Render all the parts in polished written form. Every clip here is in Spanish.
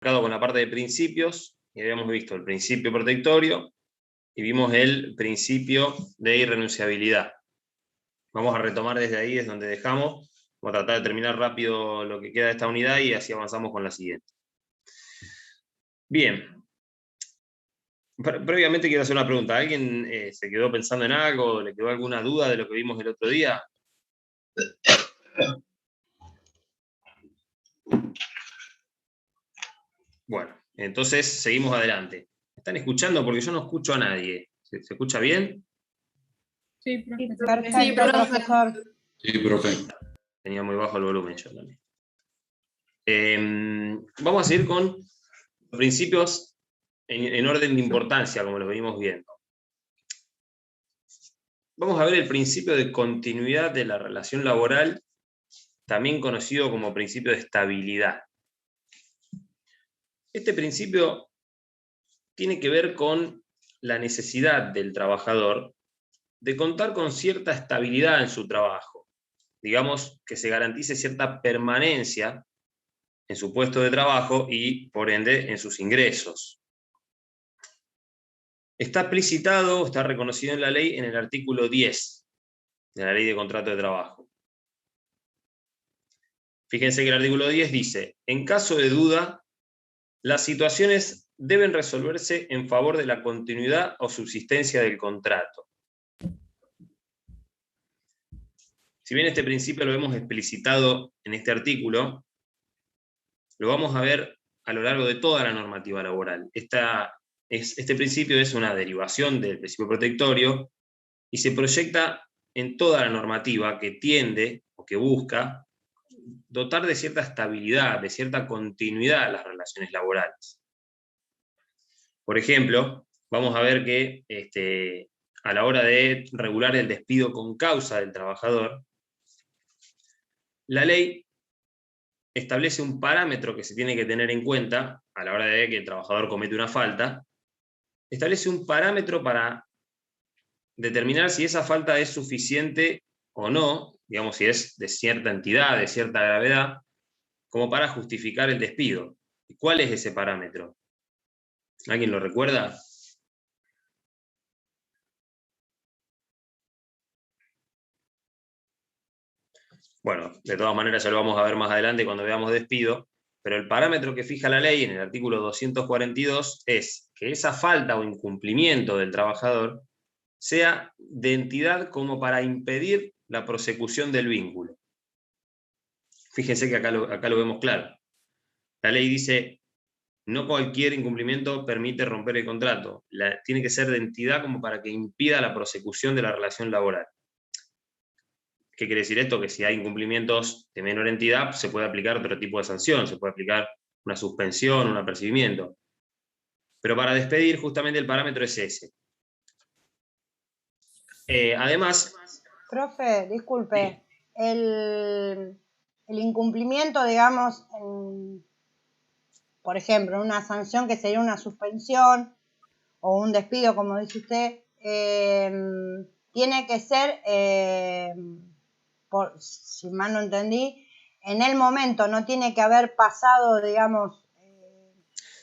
con la parte de principios, y habíamos visto el principio protectorio, y vimos el principio de irrenunciabilidad. Vamos a retomar desde ahí, es donde dejamos. Vamos a tratar de terminar rápido lo que queda de esta unidad y así avanzamos con la siguiente. Bien. Previamente quiero hacer una pregunta. ¿Alguien se quedó pensando en algo? ¿Le quedó alguna duda de lo que vimos el otro día? Bueno, entonces seguimos adelante. ¿Están escuchando? Porque yo no escucho a nadie. ¿Se escucha bien? Sí, profe. Perfecto, profesor. Sí, profe. Tenía muy bajo el volumen yo también. Vamos a seguir con los principios en orden de importancia, como los venimos viendo. Vamos a ver el principio de continuidad de la relación laboral, también conocido como principio de estabilidad. Este principio tiene que ver con la necesidad del trabajador de contar con cierta estabilidad en su trabajo. Digamos, que se garantice cierta permanencia en su puesto de trabajo y, por ende, en sus ingresos. Está explicitado, está reconocido en la ley en el artículo 10 de la Ley de Contrato de Trabajo. Fíjense que el artículo 10 dice: en caso de duda, las situaciones deben resolverse en favor de la continuidad o subsistencia del contrato. Si bien este principio lo hemos explicitado en este artículo, lo vamos a ver a lo largo de toda la normativa laboral. Este principio es una derivación del principio protectorio y se proyecta en toda la normativa que tiende o que busca dotar de cierta estabilidad, de cierta continuidad a las relaciones laborales. Por ejemplo, vamos a ver que a la hora de regular el despido con causa del trabajador, la ley establece un parámetro que se tiene que tener en cuenta a la hora de que el trabajador comete una falta. Establece un parámetro para determinar si esa falta es suficiente o no, digamos, si es de cierta entidad, de cierta gravedad, como para justificar el despido. ¿Cuál es ese parámetro? ¿Alguien lo recuerda? Bueno, de todas maneras ya lo vamos a ver más adelante cuando veamos despido, pero el parámetro que fija la ley en el artículo 242 es que esa falta o incumplimiento del trabajador sea de entidad como para impedir la prosecución del vínculo. Fíjense que acá lo vemos claro. La ley dice: no cualquier incumplimiento permite romper el contrato. Tiene que ser de entidad como para que impida la prosecución de la relación laboral. ¿Qué quiere decir esto? Que si hay incumplimientos de menor entidad, se puede aplicar otro tipo de sanción, se puede aplicar una suspensión, un apercibimiento. Pero para despedir, justamente el parámetro es ese. Además... Profe, disculpe. Sí. El incumplimiento, digamos, por ejemplo, una sanción que sería una suspensión o un despido, como dice usted, tiene que ser, si mal no entendí, en el momento, no tiene que haber pasado, digamos,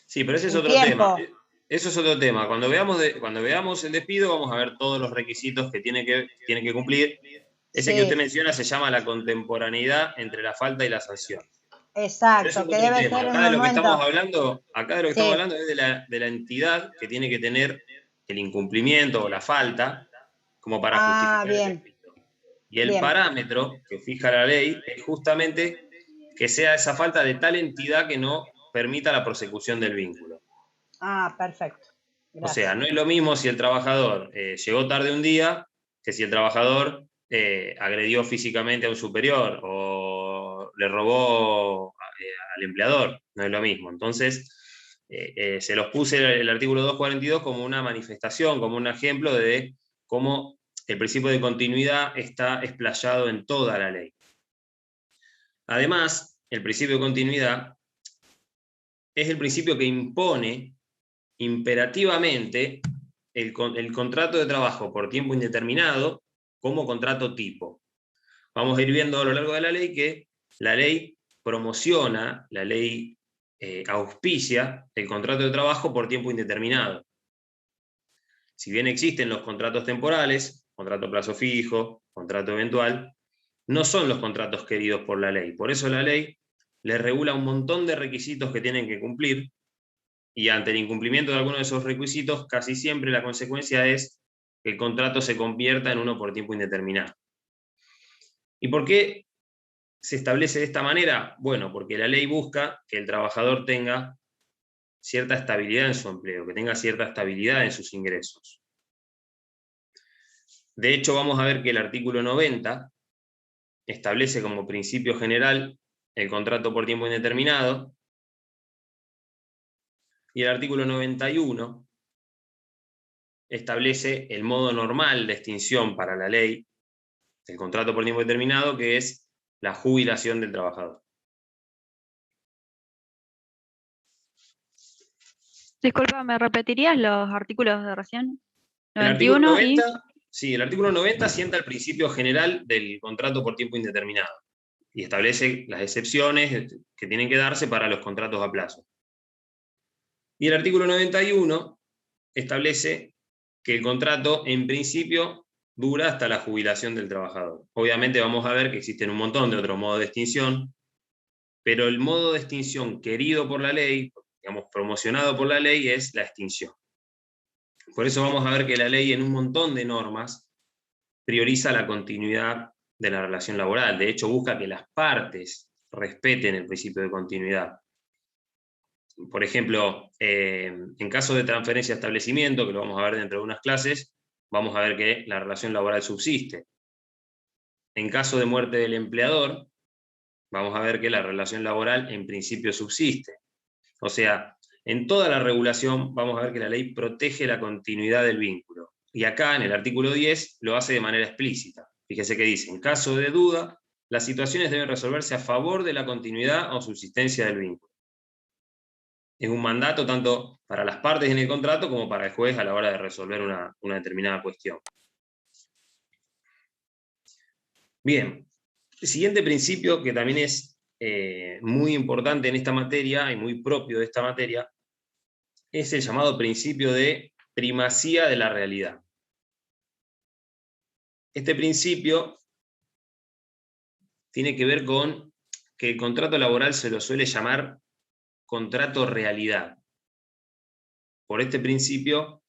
sí, pero ese es otro tiempo. tema. Eso es otro tema. Cuando veamos el despido, vamos a ver todos los requisitos que tiene que cumplir. Ese que usted menciona se llama la contemporaneidad entre la falta y la sanción. Exacto, que debe ser Acá de lo que estamos hablando, es de la entidad que tiene que tener el incumplimiento o la falta como para justificar el despido. Y el parámetro que fija la ley es justamente que sea esa falta de tal entidad que no permita la prosecución del vínculo. Ah, perfecto. Gracias. O sea, no es lo mismo si el trabajador llegó tarde un día que si el trabajador agredió físicamente a un superior o le robó al empleador. No es lo mismo. Entonces, se los puse el artículo 242 como una manifestación, como un ejemplo de cómo el principio de continuidad está explayado en toda la ley. Además, el principio de continuidad es el principio que impone imperativamente el contrato de trabajo por tiempo indeterminado como contrato tipo. Vamos a ir viendo a lo largo de la ley que la ley promociona, la ley auspicia el contrato de trabajo por tiempo indeterminado. Si bien existen los contratos temporales, contrato a plazo fijo, contrato eventual, no son los contratos queridos por la ley. Por eso la ley les regula un montón de requisitos que tienen que cumplir, y ante el incumplimiento de alguno de esos requisitos, casi siempre la consecuencia es que el contrato se convierta en uno por tiempo indeterminado. ¿Y por qué se establece de esta manera? Bueno, porque la ley busca que el trabajador tenga cierta estabilidad en su empleo, que tenga cierta estabilidad en sus ingresos. De hecho, vamos a ver que el artículo 90 establece como principio general el contrato por tiempo indeterminado, y el artículo 91 establece el modo normal de extinción para la ley del contrato por tiempo determinado, que es la jubilación del trabajador. Disculpa, ¿me repetirías los artículos de recién? El artículo 91 y... 90, sí, el artículo 90 sienta el principio general del contrato por tiempo indeterminado y establece las excepciones que tienen que darse para los contratos a plazo. Y el artículo 91 establece que el contrato en principio dura hasta la jubilación del trabajador. Obviamente vamos a ver que existen un montón de otros modos de extinción, pero el modo de extinción querido por la ley, digamos, promocionado por la ley, es la extinción. Por eso vamos a ver que la ley en un montón de normas prioriza la continuidad de la relación laboral. De hecho, busca que las partes respeten el principio de continuidad. Por ejemplo, en caso de transferencia de establecimiento, que lo vamos a ver dentro de unas clases, vamos a ver que la relación laboral subsiste. En caso de muerte del empleador, vamos a ver que la relación laboral en principio subsiste. O sea, en toda la regulación vamos a ver que la ley protege la continuidad del vínculo. Y acá, en el artículo 10, lo hace de manera explícita. Fíjese que dice, en caso de duda, las situaciones deben resolverse a favor de la continuidad o subsistencia del vínculo. Es un mandato tanto para las partes en el contrato como para el juez a la hora de resolver una determinada cuestión. Bien, el siguiente principio, que también es muy importante en esta materia y muy propio de esta materia, es el llamado principio de primacía de la realidad. Este principio tiene que ver con que el contrato laboral se lo suele llamar contrato realidad. Por este principio,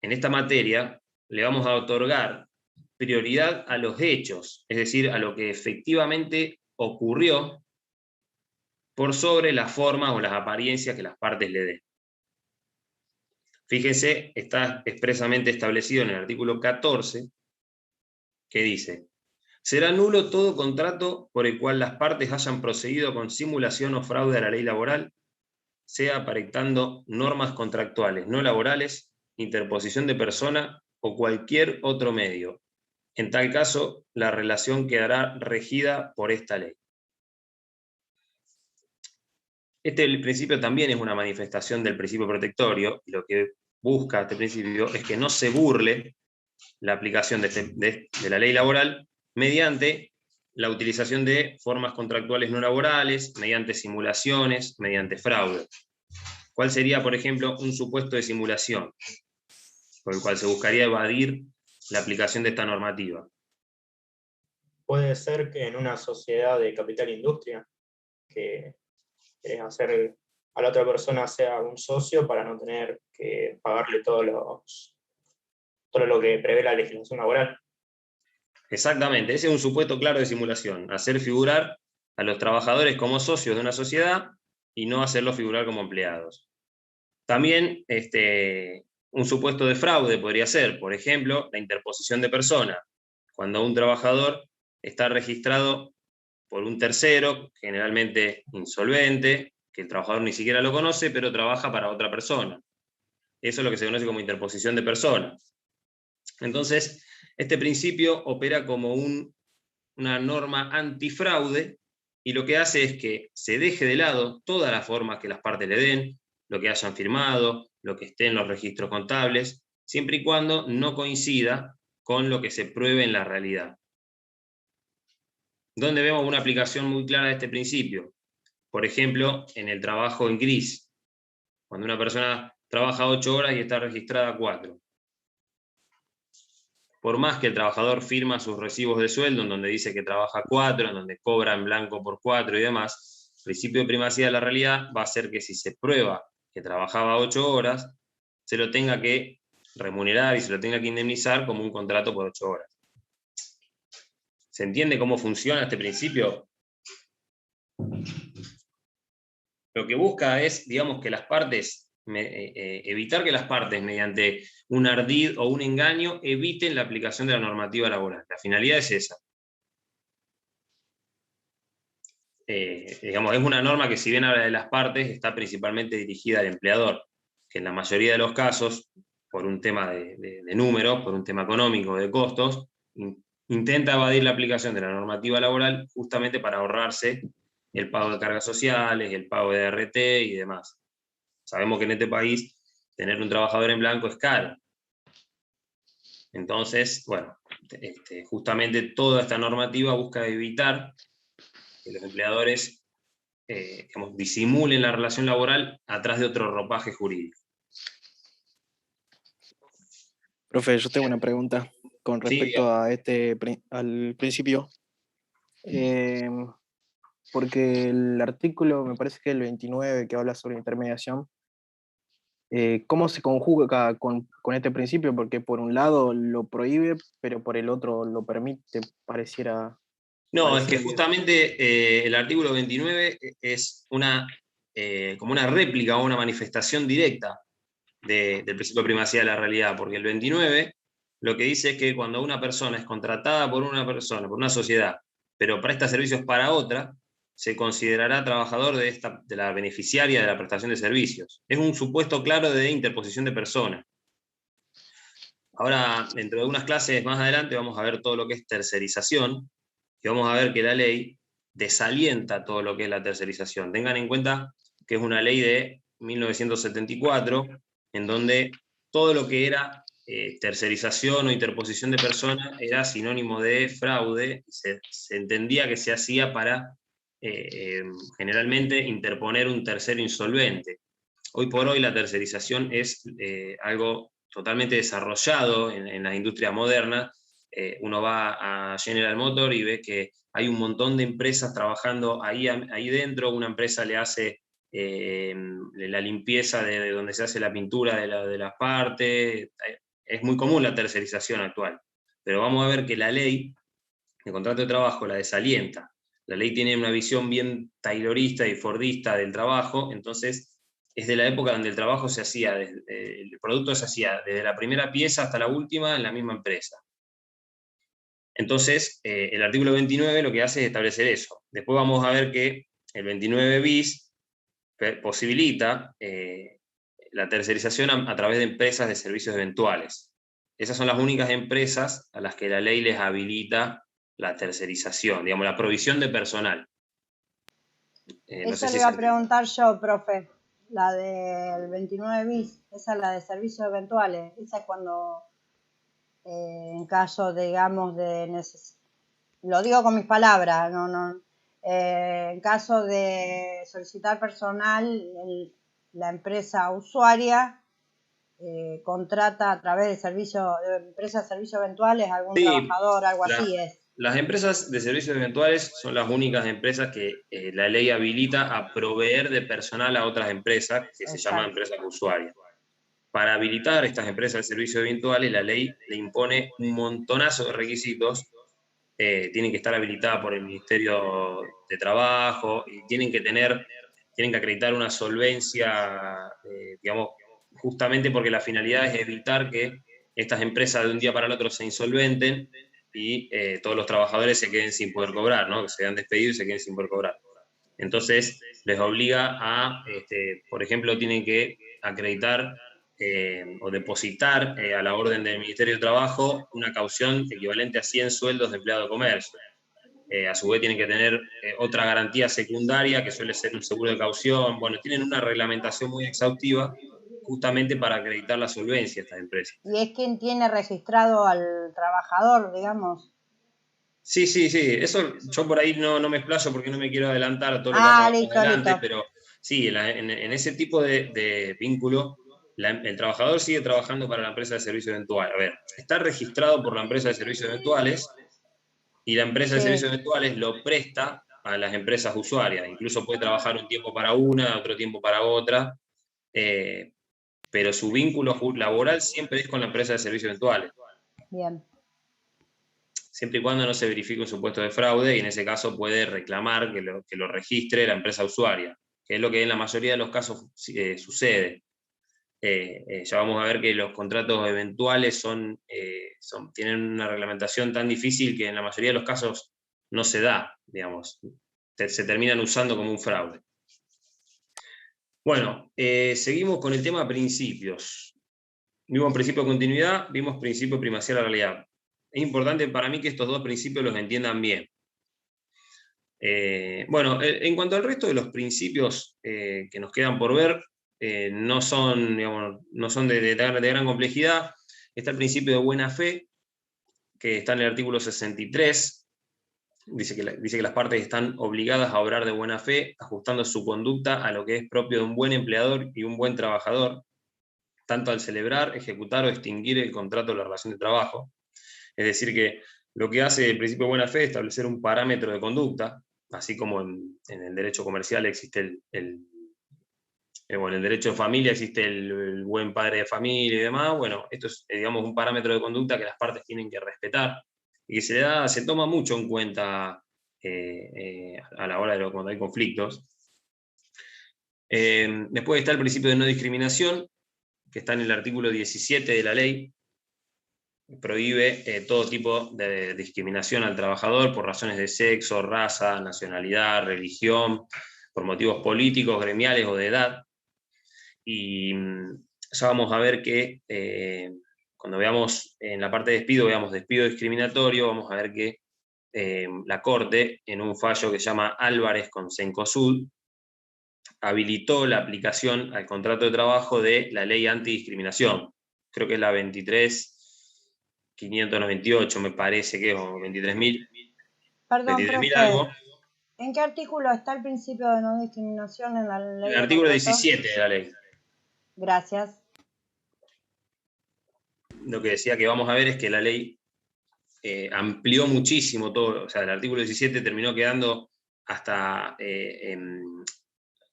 en esta materia, le vamos a otorgar prioridad a los hechos, es decir, a lo que efectivamente ocurrió, por sobre las formas o las apariencias que las partes le den. Fíjense, está expresamente establecido en el artículo 14, que dice: será nulo todo contrato por el cual las partes hayan procedido con simulación o fraude a la ley laboral, sea aparentando normas contractuales no laborales, interposición de persona o cualquier otro medio. En tal caso, la relación quedará regida por esta ley. Este principio también es una manifestación del principio protectorio, y lo que busca este principio es que no se burle la aplicación de la ley laboral mediante la utilización de formas contractuales no laborales, mediante simulaciones, mediante fraude. ¿Cuál sería, por ejemplo, un supuesto de simulación por el cual se buscaría evadir la aplicación de esta normativa? Puede ser que en una sociedad de capital industria, que querés hacer a la otra persona sea un socio para no tener que pagarle todo lo que prevé la legislación laboral. Exactamente, ese es un supuesto claro de simulación: hacer figurar a los trabajadores como socios de una sociedad y no hacerlos figurar como empleados. También un supuesto de fraude podría ser, por ejemplo, la interposición de persona, cuando un trabajador está registrado por un tercero, generalmente insolvente, que el trabajador ni siquiera lo conoce, pero trabaja para otra persona. Eso es lo que se conoce como interposición de persona. Entonces, este principio opera como una norma antifraude, y lo que hace es que se deje de lado todas las formas que las partes le den, lo que hayan firmado, lo que esté en los registros contables, siempre y cuando no coincida con lo que se pruebe en la realidad. ¿Dónde vemos una aplicación muy clara de este principio? por ejemplo, en el trabajo en gris, cuando una persona trabaja 8 horas y está registrada 4. Por más que el trabajador firma sus recibos de sueldo, en donde dice que trabaja 4, en donde cobra en blanco por 4 y demás, el principio de primacía de la realidad va a ser que si se prueba que trabajaba 8 horas, se lo tenga que remunerar y se lo tenga que indemnizar como un contrato por 8 horas. ¿Se entiende cómo funciona este principio? Lo que busca es, digamos, que las partes, evitar que las partes, mediante un ardid o un engaño, eviten la aplicación de la normativa laboral. La finalidad es esa. Digamos, es una norma que, si bien habla de las partes, está principalmente dirigida al empleador, que en la mayoría de los casos, por un tema de números, por un tema económico, de costos, intenta evadir la aplicación de la normativa laboral justamente para ahorrarse el pago de cargas sociales, el pago de RT y demás. Sabemos que en este país tener un trabajador en blanco es caro. Entonces, bueno, justamente toda esta normativa busca evitar que los empleadores digamos, disimulen la relación laboral atrás de otro ropaje jurídico. Profe, yo tengo una pregunta con Sí, respecto a al principio. Porque el artículo, me parece que el 29, que habla sobre intermediación, ¿cómo se conjuga con este principio? Porque por un lado lo prohíbe, pero por el otro lo permite, pareciera. no, es que Que- justamente el artículo 29 es como una réplica o una manifestación directa del principio de primacía de la realidad, porque el 29 lo que dice es que cuando una persona es contratada por una persona, por una sociedad, pero presta servicios para otra, se considerará trabajador de la beneficiaria de la prestación de servicios. Es un supuesto claro de interposición de persona. Ahora, dentro de unas clases más adelante, vamos a ver todo lo que es tercerización, y vamos a ver que la ley desalienta todo lo que es la tercerización. Tengan en cuenta que es una ley de 1974, en donde todo lo que era tercerización o interposición de personas era sinónimo de fraude. Se entendía que se hacía para generalmente interponer un tercero insolvente. Hoy por hoy la tercerización es algo totalmente desarrollado en la industria moderna. Uno va a General Motors y ve que hay un montón de empresas trabajando ahí dentro. Una empresa le hace la limpieza de donde se hace la pintura de las partes. Es muy común la tercerización actual, pero vamos a ver que la ley de contrato de trabajo la desalienta. La ley tiene una visión bien taylorista y fordista del trabajo. Entonces es de la época donde el trabajo se hacía, el producto se hacía desde la primera pieza hasta la última en la misma empresa. Entonces, el artículo 29 lo que hace es establecer eso. Después vamos a ver que el 29 bis posibilita la tercerización a través de empresas de servicios eventuales. Esas son las únicas empresas a las que la ley les habilita la tercerización, digamos, la provisión de personal. No Eso sé le si iba se a preguntar yo, profe. La del 29 bis, esa es la de servicios eventuales. Esa es cuando, en caso, digamos, lo digo con mis palabras, en caso de solicitar personal, la empresa usuaria contrata a través de empresas de servicios eventuales a algún Sí, trabajador, algo así es. las empresas de servicios eventuales son las únicas empresas que la ley habilita a proveer de personal a otras empresas, que se llaman Exacto. empresas usuarias. Para habilitar estas empresas de servicios eventuales, la ley le impone un montonazo de requisitos. Tienen que estar habilitadas por el Ministerio de Trabajo y tienen que acreditar una solvencia, digamos, justamente porque la finalidad es evitar que estas empresas de un día para el otro se insolventen y todos los trabajadores se queden sin poder cobrar, ¿no? Que se vean despedidos y se queden sin poder cobrar. Entonces, les obliga a, por ejemplo, tienen que acreditar o depositar a la orden del Ministerio de Trabajo una caución equivalente a 100 sueldos de empleado de comercio. A su vez tienen que tener otra garantía secundaria, que suele ser un seguro de caución. Bueno, tienen una reglamentación muy exhaustiva justamente para acreditar la solvencia de estas empresas. Y es quien tiene registrado al trabajador, digamos. Sí, eso yo por ahí no me explayo porque no me quiero adelantar a todo lo que vamos a ver más Listo, adelante, listo. pero sí, en ese tipo de vínculo, el trabajador sigue trabajando para la empresa de servicios eventuales. A ver, está registrado por la empresa de servicios eventuales y la empresa de servicios Sí, eventuales lo presta a las empresas usuarias. Incluso puede trabajar un tiempo para una, otro tiempo para otra, pero su vínculo laboral siempre es con la empresa de servicios eventuales, bien. siempre y cuando no se verifique un supuesto de fraude, y en ese caso puede reclamar que lo registre la empresa usuaria, que es lo que en la mayoría de los casos sucede. Ya vamos a ver que los contratos eventuales tienen una reglamentación tan difícil que en la mayoría de los casos no se da, digamos, se terminan usando como un fraude. Bueno, seguimos con el tema principios. Vimos principio de continuidad, vimos principio de primacía de la realidad. Es importante para mí que estos dos principios los entiendan bien. Bueno, en cuanto al resto de los principios que nos quedan por ver, no son, digamos, no son de gran complejidad. Está el principio de buena fe, que está en el artículo 63. Dice que las partes están obligadas a obrar de buena fe, ajustando su conducta a lo que es propio de un buen empleador y un buen trabajador, tanto al celebrar, ejecutar o extinguir el contrato de la relación de trabajo. Es decir, que lo que hace el principio de buena fe es establecer un parámetro de conducta, así como en el derecho comercial existe bueno, en el derecho de familia existe el buen padre de familia y demás. Bueno, esto es, digamos, un parámetro de conducta que las partes tienen que respetar y que se toma mucho en cuenta a la hora de cuando hay conflictos. Después está el principio de no discriminación, que está en el artículo 17 de la ley. Prohíbe todo tipo de discriminación al trabajador por razones de sexo, raza, nacionalidad, religión, por motivos políticos, gremiales o de edad. Y ya vamos a ver que cuando veamos en la parte de despido, veamos despido discriminatorio, vamos a ver que la Corte, en un fallo que se llama Álvarez con Cencosud, habilitó la aplicación al contrato de trabajo de la ley antidiscriminación. Creo que es la 23.598, me parece que es, o 23.000, Perdón, 23.000 profe, algo. ¿en qué artículo está el principio de no discriminación en la ley El de artículo contratos? 17 de la ley. Gracias. Lo que decía que vamos a ver es que la ley amplió muchísimo todo, o sea, el artículo 17 terminó quedando hasta,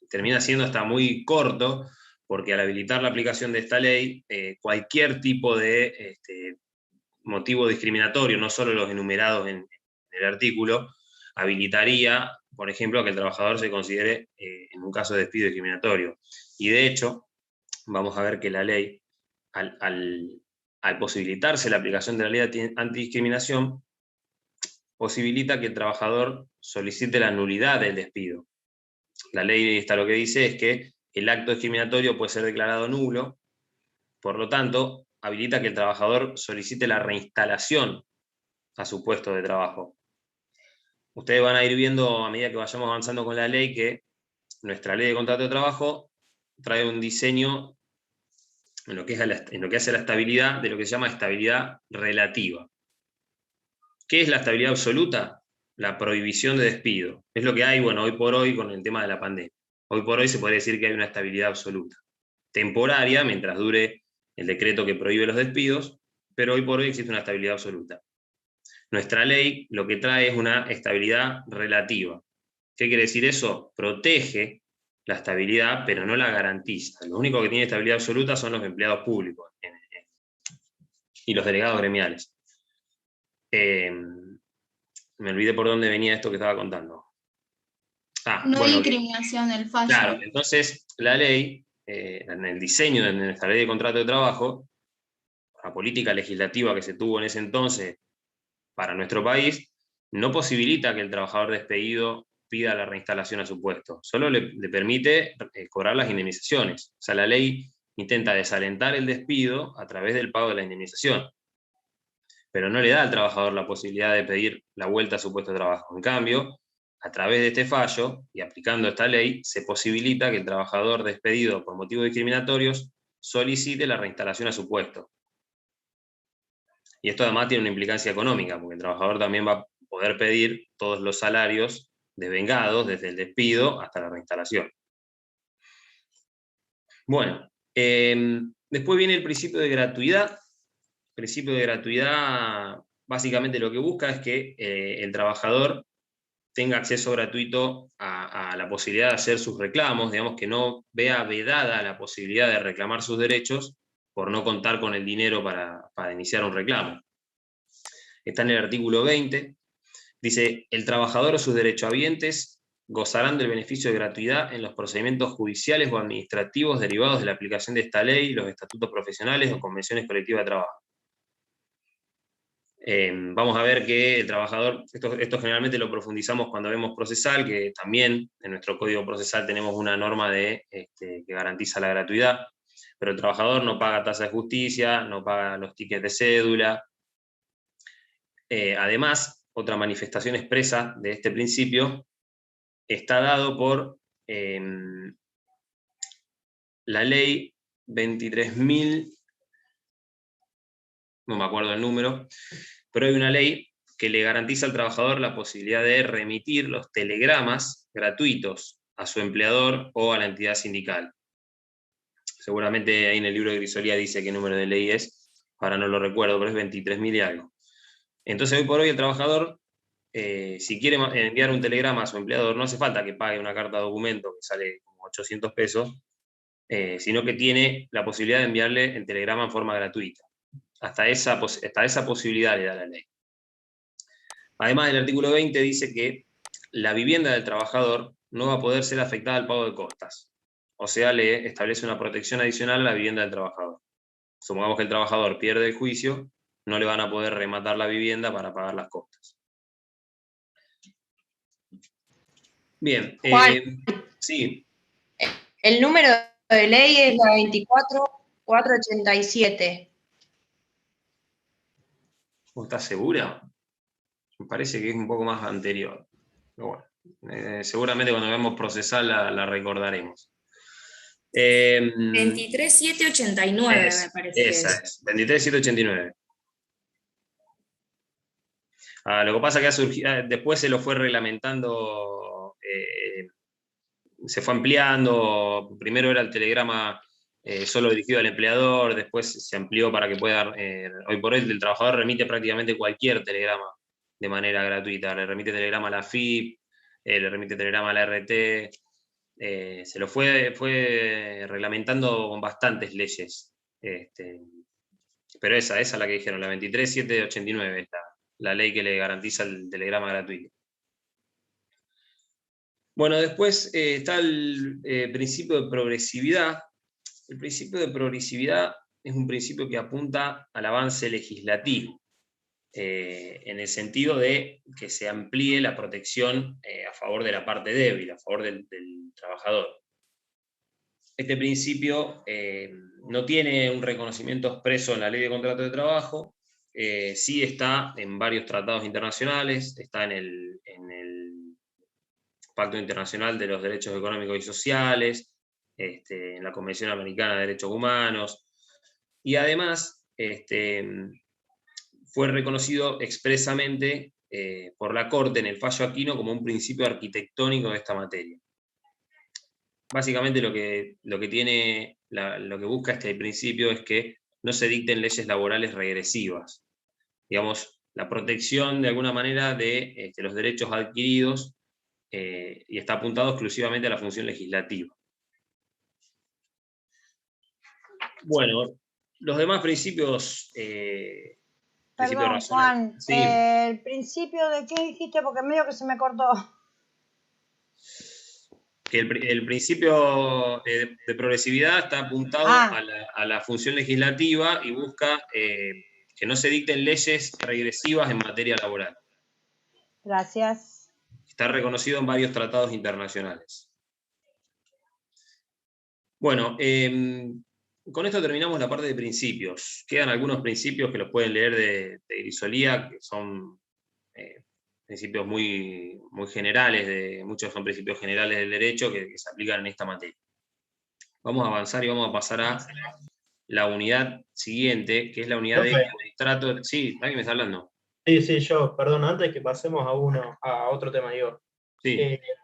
termina siendo hasta muy corto, porque al habilitar la aplicación de esta ley, cualquier tipo de motivo discriminatorio, no solo los enumerados en el artículo, habilitaría, por ejemplo, a que el trabajador se considere en un caso de despido discriminatorio. Y de hecho, vamos a ver que la ley, al posibilitarse la aplicación de la ley antidiscriminación, posibilita que el trabajador solicite la nulidad del despido. La ley esta lo que dice es que el acto discriminatorio puede ser declarado nulo, por lo tanto, habilita que el trabajador solicite la reinstalación a su puesto de trabajo. Ustedes van a ir viendo a medida que vayamos avanzando con la ley que nuestra ley de contrato de trabajo trae un diseño en lo que hace a la estabilidad, de lo que se llama estabilidad relativa. ¿Qué es la estabilidad absoluta? La prohibición de despido. Es lo que hay, bueno, hoy por hoy con el tema de la pandemia. Hoy por hoy se puede decir que hay una estabilidad absoluta. Temporaria, mientras dure el decreto que prohíbe los despidos, pero hoy por hoy existe una estabilidad absoluta. Nuestra ley lo que trae es una estabilidad relativa. ¿Qué quiere decir eso? Protege la estabilidad, pero no la garantiza. Lo único que tiene estabilidad absoluta son los empleados públicos y los delegados gremiales. Me olvidé por dónde venía esto que estaba contando. No hay discriminación, el fallo. Claro, entonces la ley, en el diseño de nuestra ley de contrato de trabajo, la política legislativa que se tuvo en ese entonces para nuestro país, no posibilita que el trabajador despedido pida la reinstalación a su puesto, solo le permite cobrar las indemnizaciones. O sea, la ley intenta desalentar el despido a través del pago de la indemnización, pero no le da al trabajador la posibilidad de pedir la vuelta a su puesto de trabajo. En cambio, a través de este fallo, y aplicando esta ley, se posibilita que el trabajador despedido por motivos discriminatorios solicite la reinstalación a su puesto. Y esto además tiene una implicancia económica, porque el trabajador también va a poder pedir todos los salarios devengados desde el despido hasta la reinstalación. Bueno, después viene el principio de gratuidad. El principio de gratuidad básicamente lo que busca es que el trabajador tenga acceso gratuito a la posibilidad de hacer sus reclamos, digamos que no vea vedada la posibilidad de reclamar sus derechos por no contar con el dinero para iniciar un reclamo. Está en el artículo 20, dice, el trabajador o sus derechohabientes gozarán del beneficio de gratuidad en los procedimientos judiciales o administrativos derivados de la aplicación de esta ley, los estatutos profesionales o convenciones colectivas de trabajo. Vamos a ver que el trabajador, esto generalmente lo profundizamos cuando vemos procesal, que también en nuestro código procesal tenemos una norma que garantiza la gratuidad, pero el trabajador no paga tasa de justicia, no paga los tickets de cédula. Además, otra manifestación expresa de este principio está dado por la ley 23.000, no me acuerdo el número, pero hay una ley que le garantiza al trabajador la posibilidad de remitir los telegramas gratuitos a su empleador o a la entidad sindical. Seguramente ahí en el libro de Grisolía dice qué número de ley es, ahora no lo recuerdo, pero es 23.000 y algo. Entonces hoy por hoy el trabajador, si quiere enviar un telegrama a su empleador, no hace falta que pague una carta de documento que sale como 800 pesos, sino que tiene la posibilidad de enviarle el telegrama en forma gratuita. Hasta esa posibilidad le da la ley. Además, el artículo 20 dice que la vivienda del trabajador no va a poder ser afectada al pago de costas. O sea, le establece una protección adicional a la vivienda del trabajador. Supongamos que el trabajador pierde el juicio, no le van a poder rematar la vivienda para pagar las costas. Bien. Juan, sí. El número de ley es la 24.487. ¿Estás segura? Me parece que es un poco más anterior. Pero bueno, seguramente cuando veamos procesal la recordaremos. 23.789 me parece. Esa es, 23.789. Lo que pasa es que después se lo fue reglamentando, se fue ampliando. Primero era el telegrama solo dirigido al empleador, después se amplió para que pueda, hoy por hoy el trabajador remite prácticamente cualquier telegrama de manera gratuita. Le remite telegrama a la FIP, le remite telegrama a la RT, se lo fue reglamentando con bastantes leyes. Pero esa es la que dijeron, la 23.789, es la ley que le garantiza el telegrama gratuito. Bueno, después está el principio de progresividad. El principio de progresividad es un principio que apunta al avance legislativo, en el sentido de que se amplíe la protección a favor de la parte débil, a favor del trabajador. Este principio no tiene un reconocimiento expreso en la Ley de Contrato de Trabajo, sí está en varios tratados internacionales, está en el Pacto Internacional de los Derechos Económicos y Sociales, en la Convención Americana de Derechos Humanos, y además fue reconocido expresamente por la Corte en el fallo Aquino como un principio arquitectónico de esta materia. Básicamente lo que busca este principio es que no se dicten leyes laborales regresivas. Digamos, la protección de alguna manera de los derechos adquiridos, y está apuntado exclusivamente a la función legislativa. Bueno, los demás principios... Perdón, Juan, sí. ¿el principio de qué dijiste? Porque medio que se me cortó. Que el principio de progresividad está apuntado a la función legislativa y busca que no se dicten leyes regresivas en materia laboral. Gracias. Está reconocido en varios tratados internacionales. Bueno, con esto terminamos la parte de principios. Quedan algunos principios que los pueden leer de Grisolía, que son principios muy, muy generales, muchos son principios generales del derecho que se aplican en esta materia. Vamos a avanzar y vamos a pasar a la unidad siguiente, que es la unidad de contrato. Sí, ¿alguien me está hablando? Sí, yo, perdón, antes que pasemos a otro tema, digo. Sí.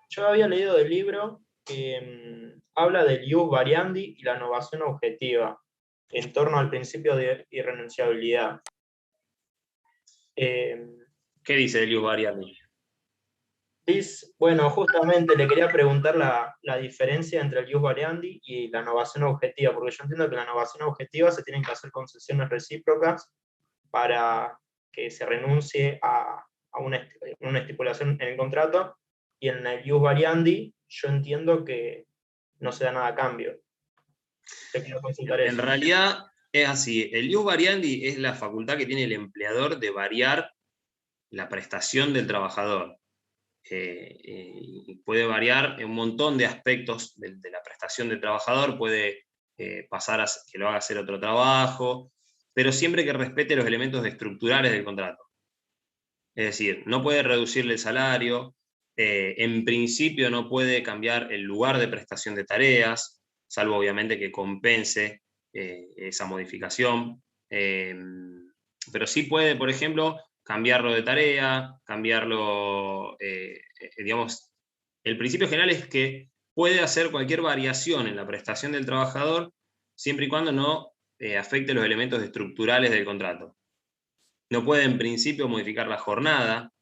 Yo había leído del libro que habla del ius variandi y la innovación objetiva en torno al principio de irrenunciabilidad. ¿Qué dice el ius variandi? Bueno, justamente le quería preguntar la diferencia entre el ius variandi y la innovación objetiva, porque yo entiendo que la innovación objetiva se tienen que hacer concesiones recíprocas para que se renuncie a una estipulación en el contrato, y en el ius variandi yo entiendo que no se da nada a cambio. Te quiero consultar En eso. realidad es así, el ius variandi es la facultad que tiene el empleador de variar la prestación del trabajador. Puede variar en un montón de aspectos de la prestación del trabajador, puede pasar a que lo haga hacer otro trabajo, pero siempre que respete los elementos estructurales del contrato. Es decir, no puede reducirle el salario, en principio no puede cambiar el lugar de prestación de tareas, salvo obviamente que compense esa modificación, pero sí puede, por ejemplo, cambiarlo de tarea, cambiarlo, digamos, el principio general es que puede hacer cualquier variación en la prestación del trabajador siempre y cuando no afecte los elementos estructurales del contrato. No puede en principio modificar la jornada.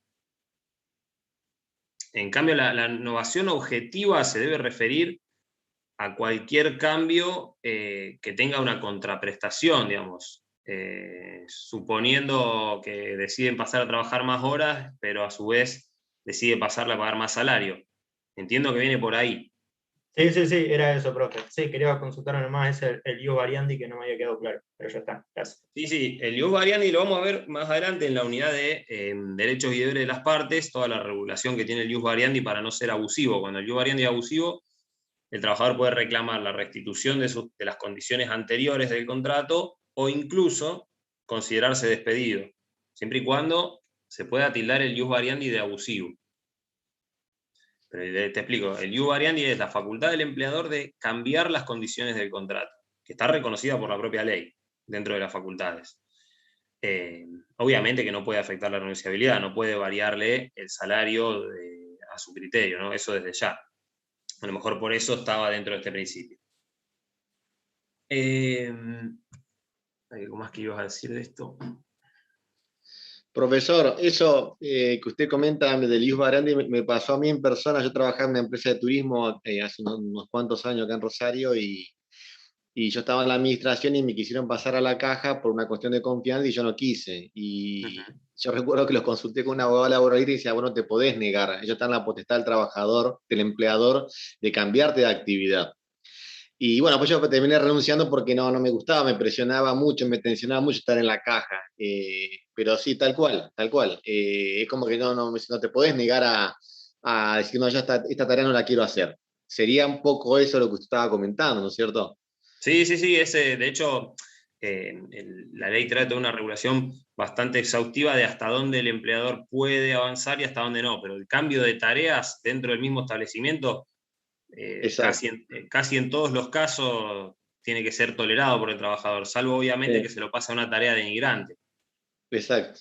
En cambio, la innovación objetiva se debe referir a cualquier cambio que tenga una contraprestación, digamos. Suponiendo que deciden pasar a trabajar más horas, pero a su vez decide pasarle a pagar más salario. Entiendo que viene por ahí. Sí, era eso, profe. Sí, quería consultar nomás el ius variandi, que no me había quedado claro, pero ya está, gracias. Sí, el ius variandi lo vamos a ver más adelante en la unidad de derechos y deberes de las partes, toda la regulación que tiene el ius variandi para no ser abusivo. Cuando el ius variandi es abusivo, el trabajador puede reclamar la restitución de las condiciones anteriores del contrato o incluso considerarse despedido, siempre y cuando se pueda tildar el ius variandi de abusivo. Pero te explico, el ius variandi es la facultad del empleador de cambiar las condiciones del contrato, que está reconocida por la propia ley dentro de las facultades. Obviamente que no puede afectar la renunciabilidad, no puede variarle el salario a su criterio, ¿no? Eso desde ya. A lo mejor por eso estaba dentro de este principio. ¿Hay algo más que ibas a decir de esto? Profesor, eso que usted comenta del ius variandi me pasó a mí en persona. Yo trabajaba en una empresa de turismo hace unos cuantos años acá en Rosario y yo estaba en la administración y me quisieron pasar a la caja por una cuestión de confianza y yo no quise. Y yo recuerdo que los consulté con un abogado laboralista y decía, bueno, te podés negar, ellos están en la potestad del trabajador, del empleador, de cambiarte de actividad. Y bueno, pues yo terminé renunciando porque no me gustaba, me presionaba mucho, me tensionaba mucho estar en la caja. Pero sí, tal cual, tal cual. Es como que no te podés negar a decir, no, yo esta tarea no la quiero hacer. Sería un poco eso lo que usted estaba comentando, ¿no es cierto? Sí, de hecho, la ley trata de una regulación bastante exhaustiva de hasta dónde el empleador puede avanzar y hasta dónde no, pero el cambio de tareas dentro del mismo establecimiento, casi en todos los casos tiene que ser tolerado por el trabajador, salvo obviamente que se lo pasa a una tarea denigrante. Exacto.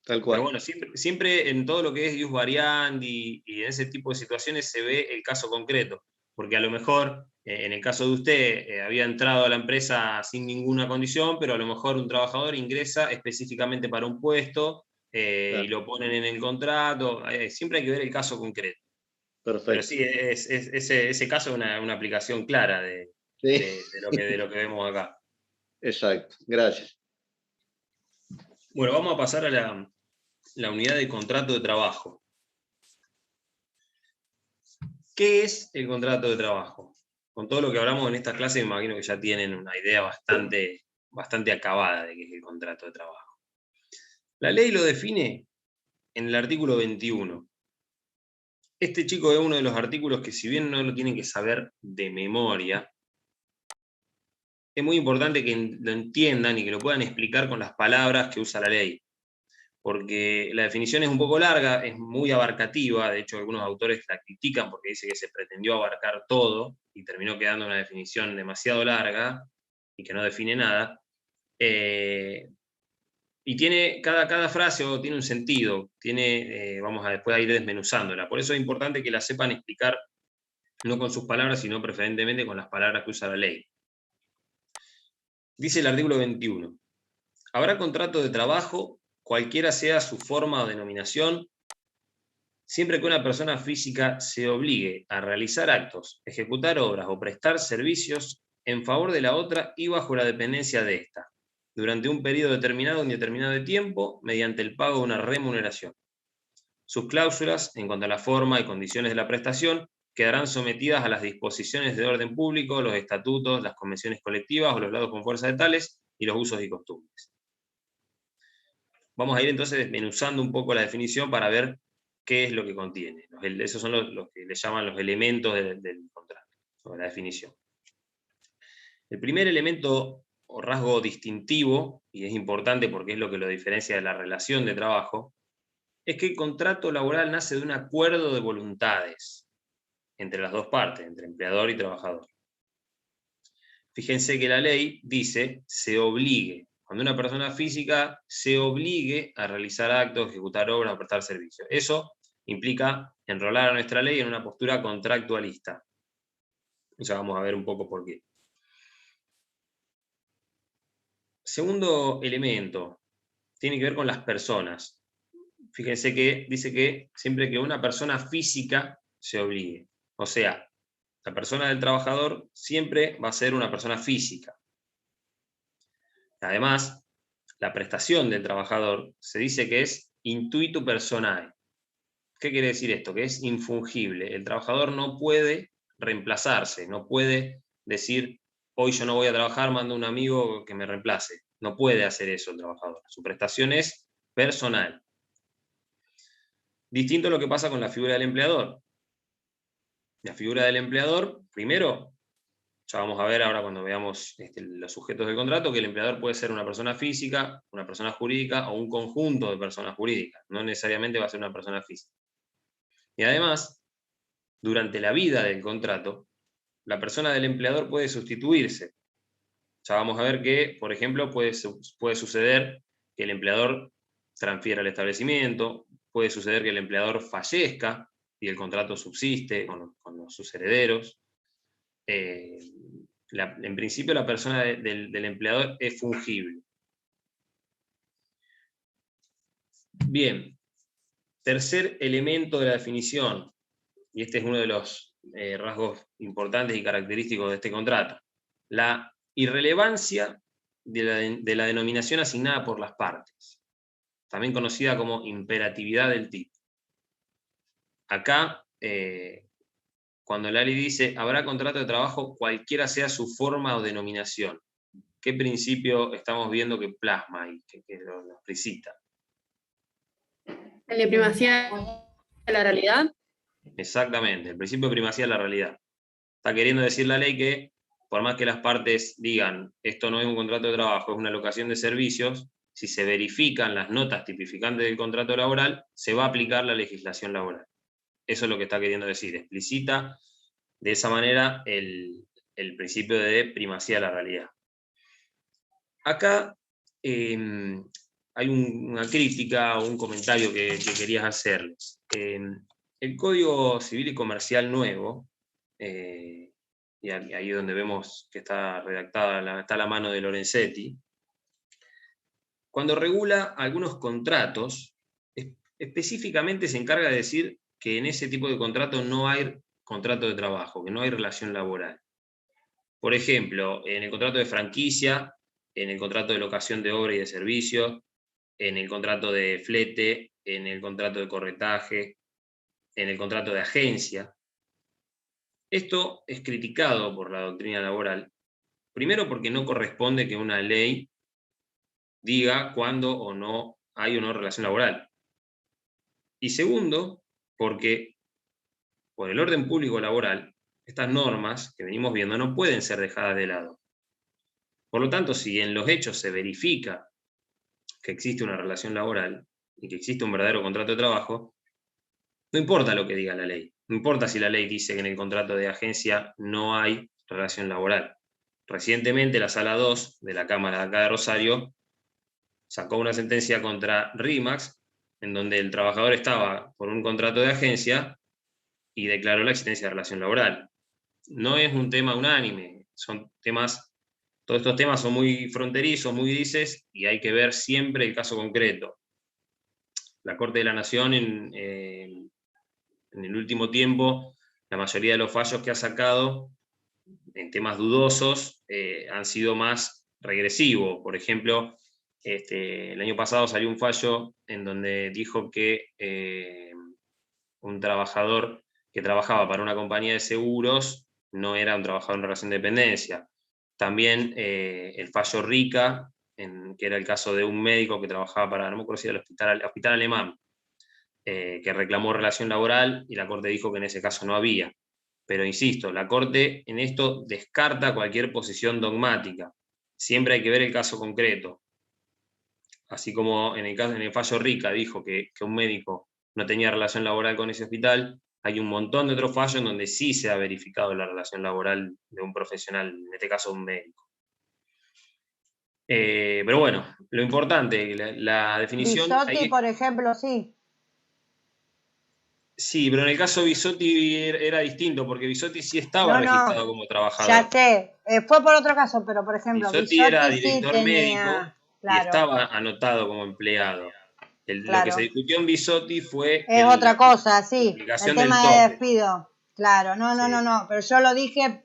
Tal cual. Pero bueno, siempre en todo lo que es ius variandi y en ese tipo de situaciones se ve el caso concreto, porque a lo mejor en el caso de usted había entrado a la empresa sin ninguna condición, pero a lo mejor un trabajador ingresa específicamente para un puesto y lo ponen en el contrato. Siempre hay que ver el caso concreto. Perfecto. Pero sí, ese caso es una aplicación clara de lo que vemos acá. Exacto, gracias. Bueno, vamos a pasar a la unidad de contrato de trabajo. ¿Qué es el contrato de trabajo? Con todo lo que hablamos en esta clase, me imagino que ya tienen una idea bastante acabada de qué es el contrato de trabajo. La ley lo define en el artículo 21. Este, chico, es uno de los artículos que, si bien no lo tienen que saber de memoria, es muy importante que lo entiendan y que lo puedan explicar con las palabras que usa la ley. Porque la definición es un poco larga, es muy abarcativa, de hecho algunos autores la critican porque dice que se pretendió abarcar todo y terminó quedando una definición demasiado larga y que no define nada. Y Y tiene, cada frase tiene un sentido, vamos a después a ir desmenuzándola. Por eso es importante que la sepan explicar, no con sus palabras, sino preferentemente con las palabras que usa la ley. Dice el artículo 21. Habrá contrato de trabajo, cualquiera sea su forma o denominación, siempre que una persona física se obligue a realizar actos, ejecutar obras o prestar servicios en favor de la otra y bajo la dependencia de ésta, durante un periodo determinado o indeterminado de tiempo, mediante el pago de una remuneración. Sus cláusulas, en cuanto a la forma y condiciones de la prestación, quedarán sometidas a las disposiciones de orden público, los estatutos, las convenciones colectivas o los lados con fuerza de tales, y los usos y costumbres. Vamos a ir entonces desmenuzando un poco la definición para ver qué es lo que contiene. Esos son los que le llaman los elementos del contrato, sobre la definición. El primer elemento o rasgo distintivo, y es importante porque es lo que lo diferencia de la relación de trabajo, es que el contrato laboral nace de un acuerdo de voluntades entre las dos partes, entre empleador y trabajador. Fíjense que la ley dice se obligue. Cuando una persona física se obligue a realizar actos, ejecutar obras, o prestar servicios. Eso implica enrolar a nuestra ley en una postura contractualista. Ya vamos a ver un poco por qué. Segundo elemento, tiene que ver con las personas. Fíjense que dice que siempre que una persona física se obligue. O sea, la persona del trabajador siempre va a ser una persona física. Además, la prestación del trabajador se dice que es intuitu personae. ¿Qué quiere decir esto? Que es infungible. El trabajador no puede reemplazarse, no puede decir, hoy yo no voy a trabajar, mando a un amigo que me reemplace. No puede hacer eso el trabajador. Su prestación es personal. Distinto a lo que pasa con la figura del empleador. La figura del empleador, primero, ya vamos a ver ahora cuando veamos los sujetos del contrato, que el empleador puede ser una persona física, una persona jurídica o un conjunto de personas jurídicas. No necesariamente va a ser una persona física. Y además, durante la vida del contrato, la persona del empleador puede sustituirse. Ya vamos a ver que, por ejemplo, puede suceder que el empleador transfiera el establecimiento, puede suceder que el empleador fallezca y el contrato subsiste con sus herederos. En principio la persona del empleador es fungible. Bien, tercer elemento de la definición, y este es uno de los rasgos importantes y característicos de este contrato, la irrelevancia de la denominación asignada por las partes, también conocida como imperatividad del tipo. Acá, cuando la ley dice, habrá contrato de trabajo cualquiera sea su forma o denominación, ¿qué principio estamos viendo que plasma y que lo explicita? ¿El de primacía de la realidad? Exactamente, el principio de primacía de la realidad. Está queriendo decir la ley que, por más que las partes digan, esto no es un contrato de trabajo, es una locación de servicios, si se verifican las notas tipificantes del contrato laboral, se va a aplicar la legislación laboral. Eso es lo que está queriendo decir, explicita de esa manera el principio de primacía de la realidad. Acá hay una crítica o un comentario que querías hacerles. El Código Civil y Comercial nuevo, y ahí donde vemos que está redactada, está la mano de Lorenzetti, cuando regula algunos contratos, específicamente se encarga de decir que en ese tipo de contrato no hay contrato de trabajo, que no hay relación laboral. Por ejemplo, en el contrato de franquicia, en el contrato de locación de obra y de servicios, en el contrato de flete, en el contrato de corretaje, en el contrato de agencia. Esto es criticado por la doctrina laboral, primero porque no corresponde que una ley diga cuándo o no hay o no relación laboral. Y segundo, porque por el orden público laboral, estas normas que venimos viendo no pueden ser dejadas de lado. Por lo tanto, si en los hechos se verifica que existe una relación laboral y que existe un verdadero contrato de trabajo, no importa lo que diga la ley. No importa si la ley dice que en el contrato de agencia no hay relación laboral. Recientemente la Sala 2 de la Cámara de acá de Rosario sacó una sentencia contra RIMAX, en donde el trabajador estaba por un contrato de agencia y declaró la existencia de relación laboral. No es un tema unánime, son temas, todos estos temas son muy fronterizos, muy grises, y hay que ver siempre el caso concreto. La Corte de la Nación en el último tiempo, la mayoría de los fallos que ha sacado en temas dudosos han sido más regresivos. Por ejemplo, el año pasado salió un fallo en donde dijo que un trabajador que trabajaba para una compañía de seguros no era un trabajador en relación de dependencia. También el fallo RICA, que era el caso de un médico que trabajaba para, no me acuerdo si era el hospital alemán, que reclamó relación laboral y la Corte dijo que en ese caso no había. Pero insisto, la Corte en esto descarta cualquier posición dogmática. Siempre hay que ver el caso concreto. Así como en el fallo RICA dijo que un médico no tenía relación laboral con ese hospital, hay un montón de otros fallos en donde sí se ha verificado la relación laboral de un profesional, en este caso un médico. Pero bueno, lo importante, la definición... Bisotti, por ejemplo, sí. Sí, pero en el caso de Bisotti era distinto, porque Bisotti sí estaba registrado como trabajador. Ya sé, fue por otro caso, pero por ejemplo, Bisotti era director sí médico y claro, estaba anotado como empleado. Lo que se discutió en Bisotti fue... Es otra cosa, sí, el tema de despido. Claro, no, pero yo lo dije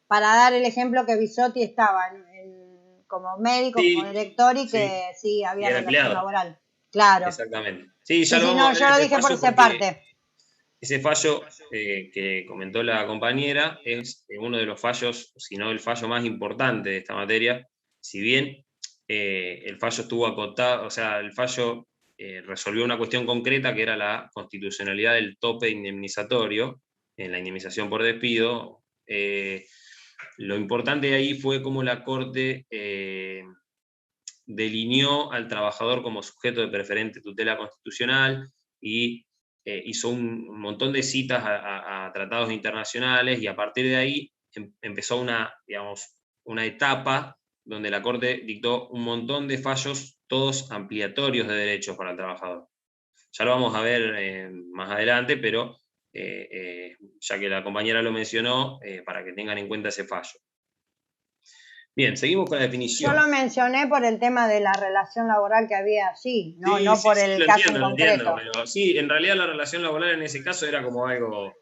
para dar el ejemplo que Bisotti estaba como médico, como director y que sí había relación laboral. Claro. Exactamente. Sí, ya yo lo dije por esa parte. Ese fallo que comentó la compañera es uno de los fallos, si no el fallo más importante de esta materia. Si bien el fallo estuvo acotado, o sea, el fallo resolvió una cuestión concreta que era la constitucionalidad del tope indemnizatorio en la indemnización por despido. Lo importante de ahí fue cómo la Corte delineó al trabajador como sujeto de preferente tutela constitucional y hizo un montón de citas a tratados internacionales, y a partir de ahí empezó una etapa donde la Corte dictó un montón de fallos, todos ampliatorios de derechos para el trabajador. Ya lo vamos a ver más adelante, pero ya que la compañera lo mencionó, para que tengan en cuenta ese fallo. Bien, seguimos con la definición. Yo lo mencioné por el tema de la relación laboral que había allí, no por el caso en concreto. Pero sí, en realidad la relación laboral en ese caso era como algo,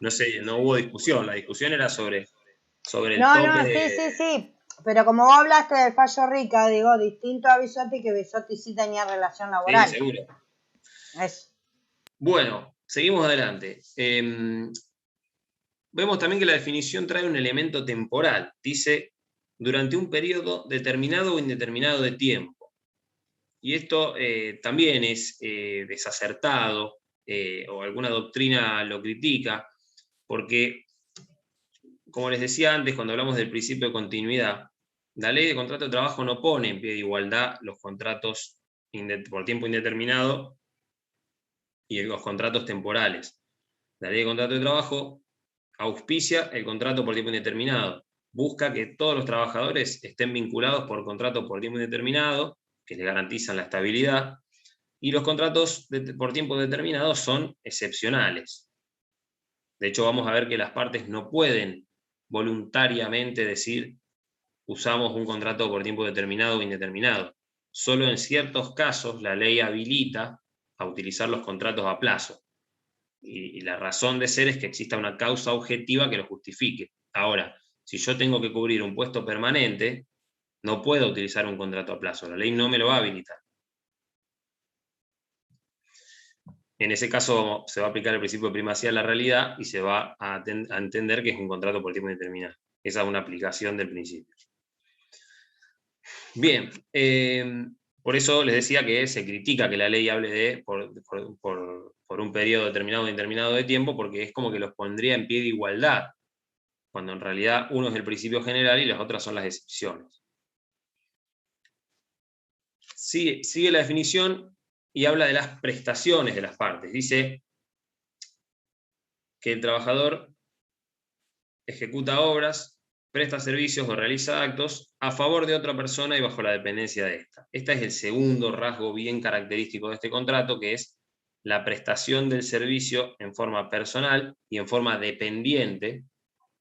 no sé, no hubo discusión, la discusión era sobre el tope sí, pero como vos hablaste del fallo RICA, digo, distinto a Bisotti, que Bisotti sí tenía relación laboral. Sí, seguro. Eso. Bueno, seguimos adelante. Vemos también que la definición trae un elemento temporal. Dice, durante un periodo determinado o indeterminado de tiempo. Y esto también es desacertado, o alguna doctrina lo critica, porque, como les decía antes, cuando hablamos del principio de continuidad, la ley de contrato de trabajo no pone en pie de igualdad los contratos por tiempo indeterminado y los contratos temporales. La ley de contrato de trabajo auspicia el contrato por tiempo indeterminado. Busca que todos los trabajadores estén vinculados por contrato por tiempo indeterminado, que les garantizan la estabilidad, y los contratos por tiempo determinado son excepcionales. De hecho, vamos a ver que las partes no pueden voluntariamente decir usamos un contrato por tiempo determinado o indeterminado. Solo en ciertos casos la ley habilita a utilizar los contratos a plazo. Y la razón de ser es que exista una causa objetiva que lo justifique. Ahora, si yo tengo que cubrir un puesto permanente, no puedo utilizar un contrato a plazo. La ley no me lo va a habilitar. En ese caso se va a aplicar el principio de primacía de la realidad y se va a entender que es un contrato por tiempo indeterminado. Esa es una aplicación del principio. Bien, por eso les decía que se critica que la ley hable de por un periodo determinado o indeterminado de tiempo, porque es como que los pondría en pie de igualdad, cuando en realidad uno es el principio general y las otras son las excepciones. Sigue la definición y habla de las prestaciones de las partes. Dice que el trabajador ejecuta obras presta servicios o realiza actos a favor de otra persona y bajo la dependencia de esta. Este es el segundo rasgo bien característico de este contrato, que es la prestación del servicio en forma personal y en forma dependiente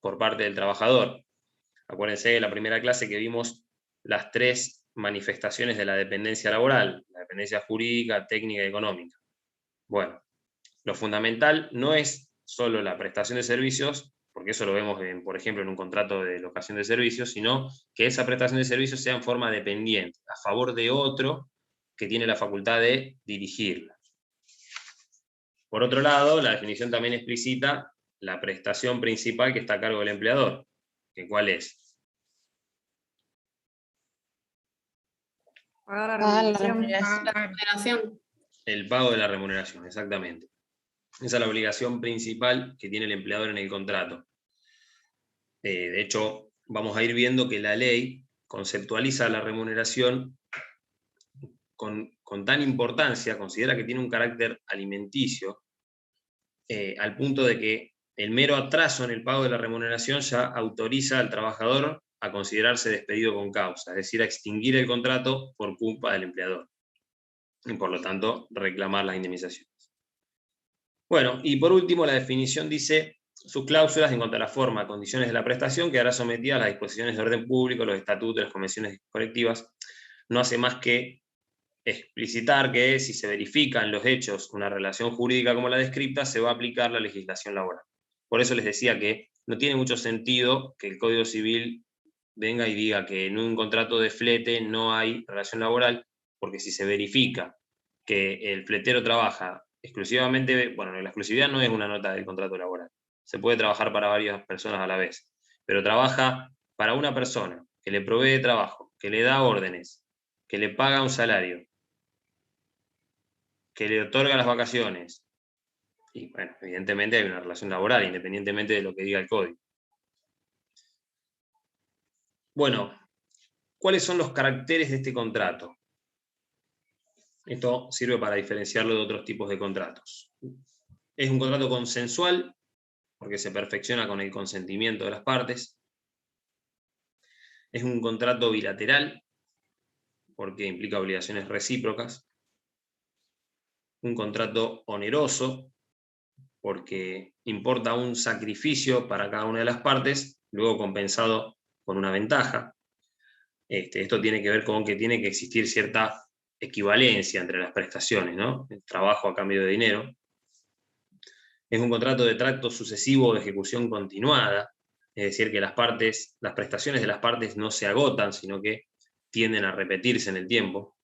por parte del trabajador. Acuérdense de la primera clase que vimos las 3 manifestaciones de la dependencia laboral: la dependencia jurídica, técnica y económica. Bueno, lo fundamental no es solo la prestación de servicios, porque eso lo vemos, por ejemplo, en un contrato de locación de servicios, sino que esa prestación de servicios sea en forma dependiente, a favor de otro que tiene la facultad de dirigirla. Por otro lado, la definición también explicita la prestación principal que está a cargo del empleador, que ¿cuál es? Pagar La la remuneración. La remuneración. El pago de la remuneración, exactamente. Esa es la obligación principal que tiene el empleador en el contrato. De hecho, vamos a ir viendo que la ley conceptualiza la remuneración con tan importancia, considera que tiene un carácter alimenticio, al punto de que el mero atraso en el pago de la remuneración ya autoriza al trabajador a considerarse despedido con causa, es decir, a extinguir el contrato por culpa del empleador, y por lo tanto reclamar las indemnizaciones. Bueno, y por último la definición dice: sus cláusulas en cuanto a la forma, condiciones de la prestación quedará sometida a las disposiciones de orden público, los estatutos, las convenciones colectivas. No hace más que explicitar que si se verifica en los hechos una relación jurídica como la descrita, se va a aplicar la legislación laboral. Por eso les decía que no tiene mucho sentido que el Código Civil venga y diga que en un contrato de flete no hay relación laboral, porque si se verifica que el fletero trabaja exclusivamente, bueno, la exclusividad no es una nota del contrato laboral, se puede trabajar para varias personas a la vez, pero trabaja para una persona que le provee trabajo, que le da órdenes, que le paga un salario, que le otorga las vacaciones, y bueno, evidentemente hay una relación laboral, independientemente de lo que diga el código. Bueno, ¿cuáles son los caracteres de este contrato? Esto sirve para diferenciarlo de otros tipos de contratos. Es un contrato consensual, porque se perfecciona con el consentimiento de las partes. Es un contrato bilateral, porque implica obligaciones recíprocas. Un contrato oneroso, porque importa un sacrificio para cada una de las partes, luego compensado con una ventaja. Esto tiene que ver con que tiene que existir cierta equivalencia entre las prestaciones, ¿no? El trabajo a cambio de dinero. Es un contrato de tracto sucesivo o de ejecución continuada, es decir, que las prestaciones de las partes no se agotan, sino que tienden a repetirse en el tiempo.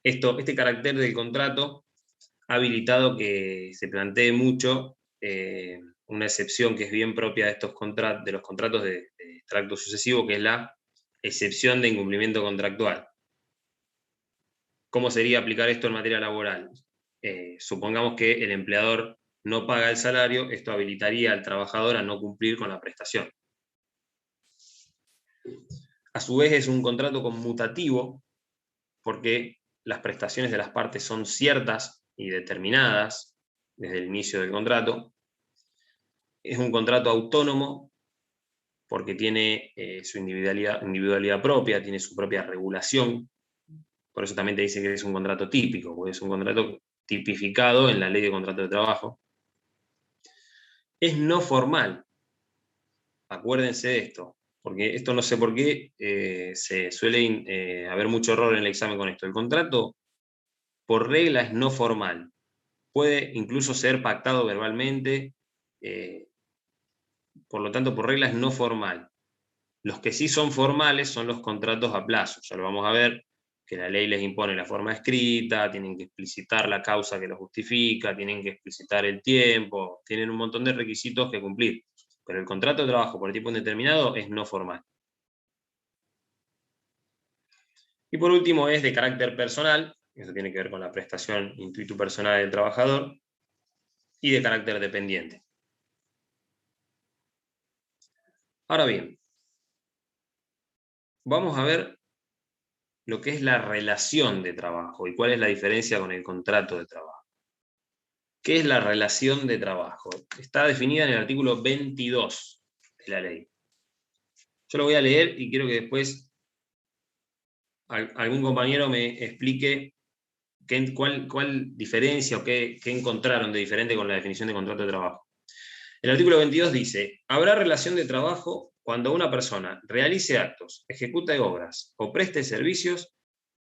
Este carácter del contrato ha habilitado que se plantee mucho una excepción que es bien propia de los contratos de tracto sucesivo, que es la excepción de incumplimiento contractual. ¿Cómo sería aplicar esto en materia laboral? Supongamos que el empleador no paga el salario, esto habilitaría al trabajador a no cumplir con la prestación. A su vez es un contrato conmutativo, porque las prestaciones de las partes son ciertas y determinadas desde el inicio del contrato. Es un contrato autónomo, porque tiene su individualidad propia, tiene su propia regulación. Por eso también te dice que es un contrato típico, porque es un contrato tipificado en la ley de contrato de trabajo. Es no formal. Acuérdense de esto, porque esto no sé por qué se suele haber mucho error en el examen con esto. El contrato, por regla, es no formal. Puede incluso ser pactado verbalmente, por lo tanto, por regla es no formal. Los que sí son formales son los contratos a plazo. Ya lo vamos a ver, que la ley les impone la forma escrita, tienen que explicitar la causa que lo justifica, tienen que explicitar el tiempo, tienen un montón de requisitos que cumplir. Pero el contrato de trabajo por tiempo indeterminado es no formal. Y por último es de carácter personal, eso tiene que ver con la prestación intuitu personal del trabajador, y de carácter dependiente. Ahora bien, vamos a ver lo que es la relación de trabajo y cuál es la diferencia con el contrato de trabajo. ¿Qué es la relación de trabajo? Está definida en el artículo 22 de la ley. Yo lo voy a leer y quiero que después algún compañero me explique cuál diferencia o qué encontraron de diferente con la definición de contrato de trabajo. El artículo 22 dice: habrá relación de trabajo cuando una persona realice actos, ejecute obras o preste servicios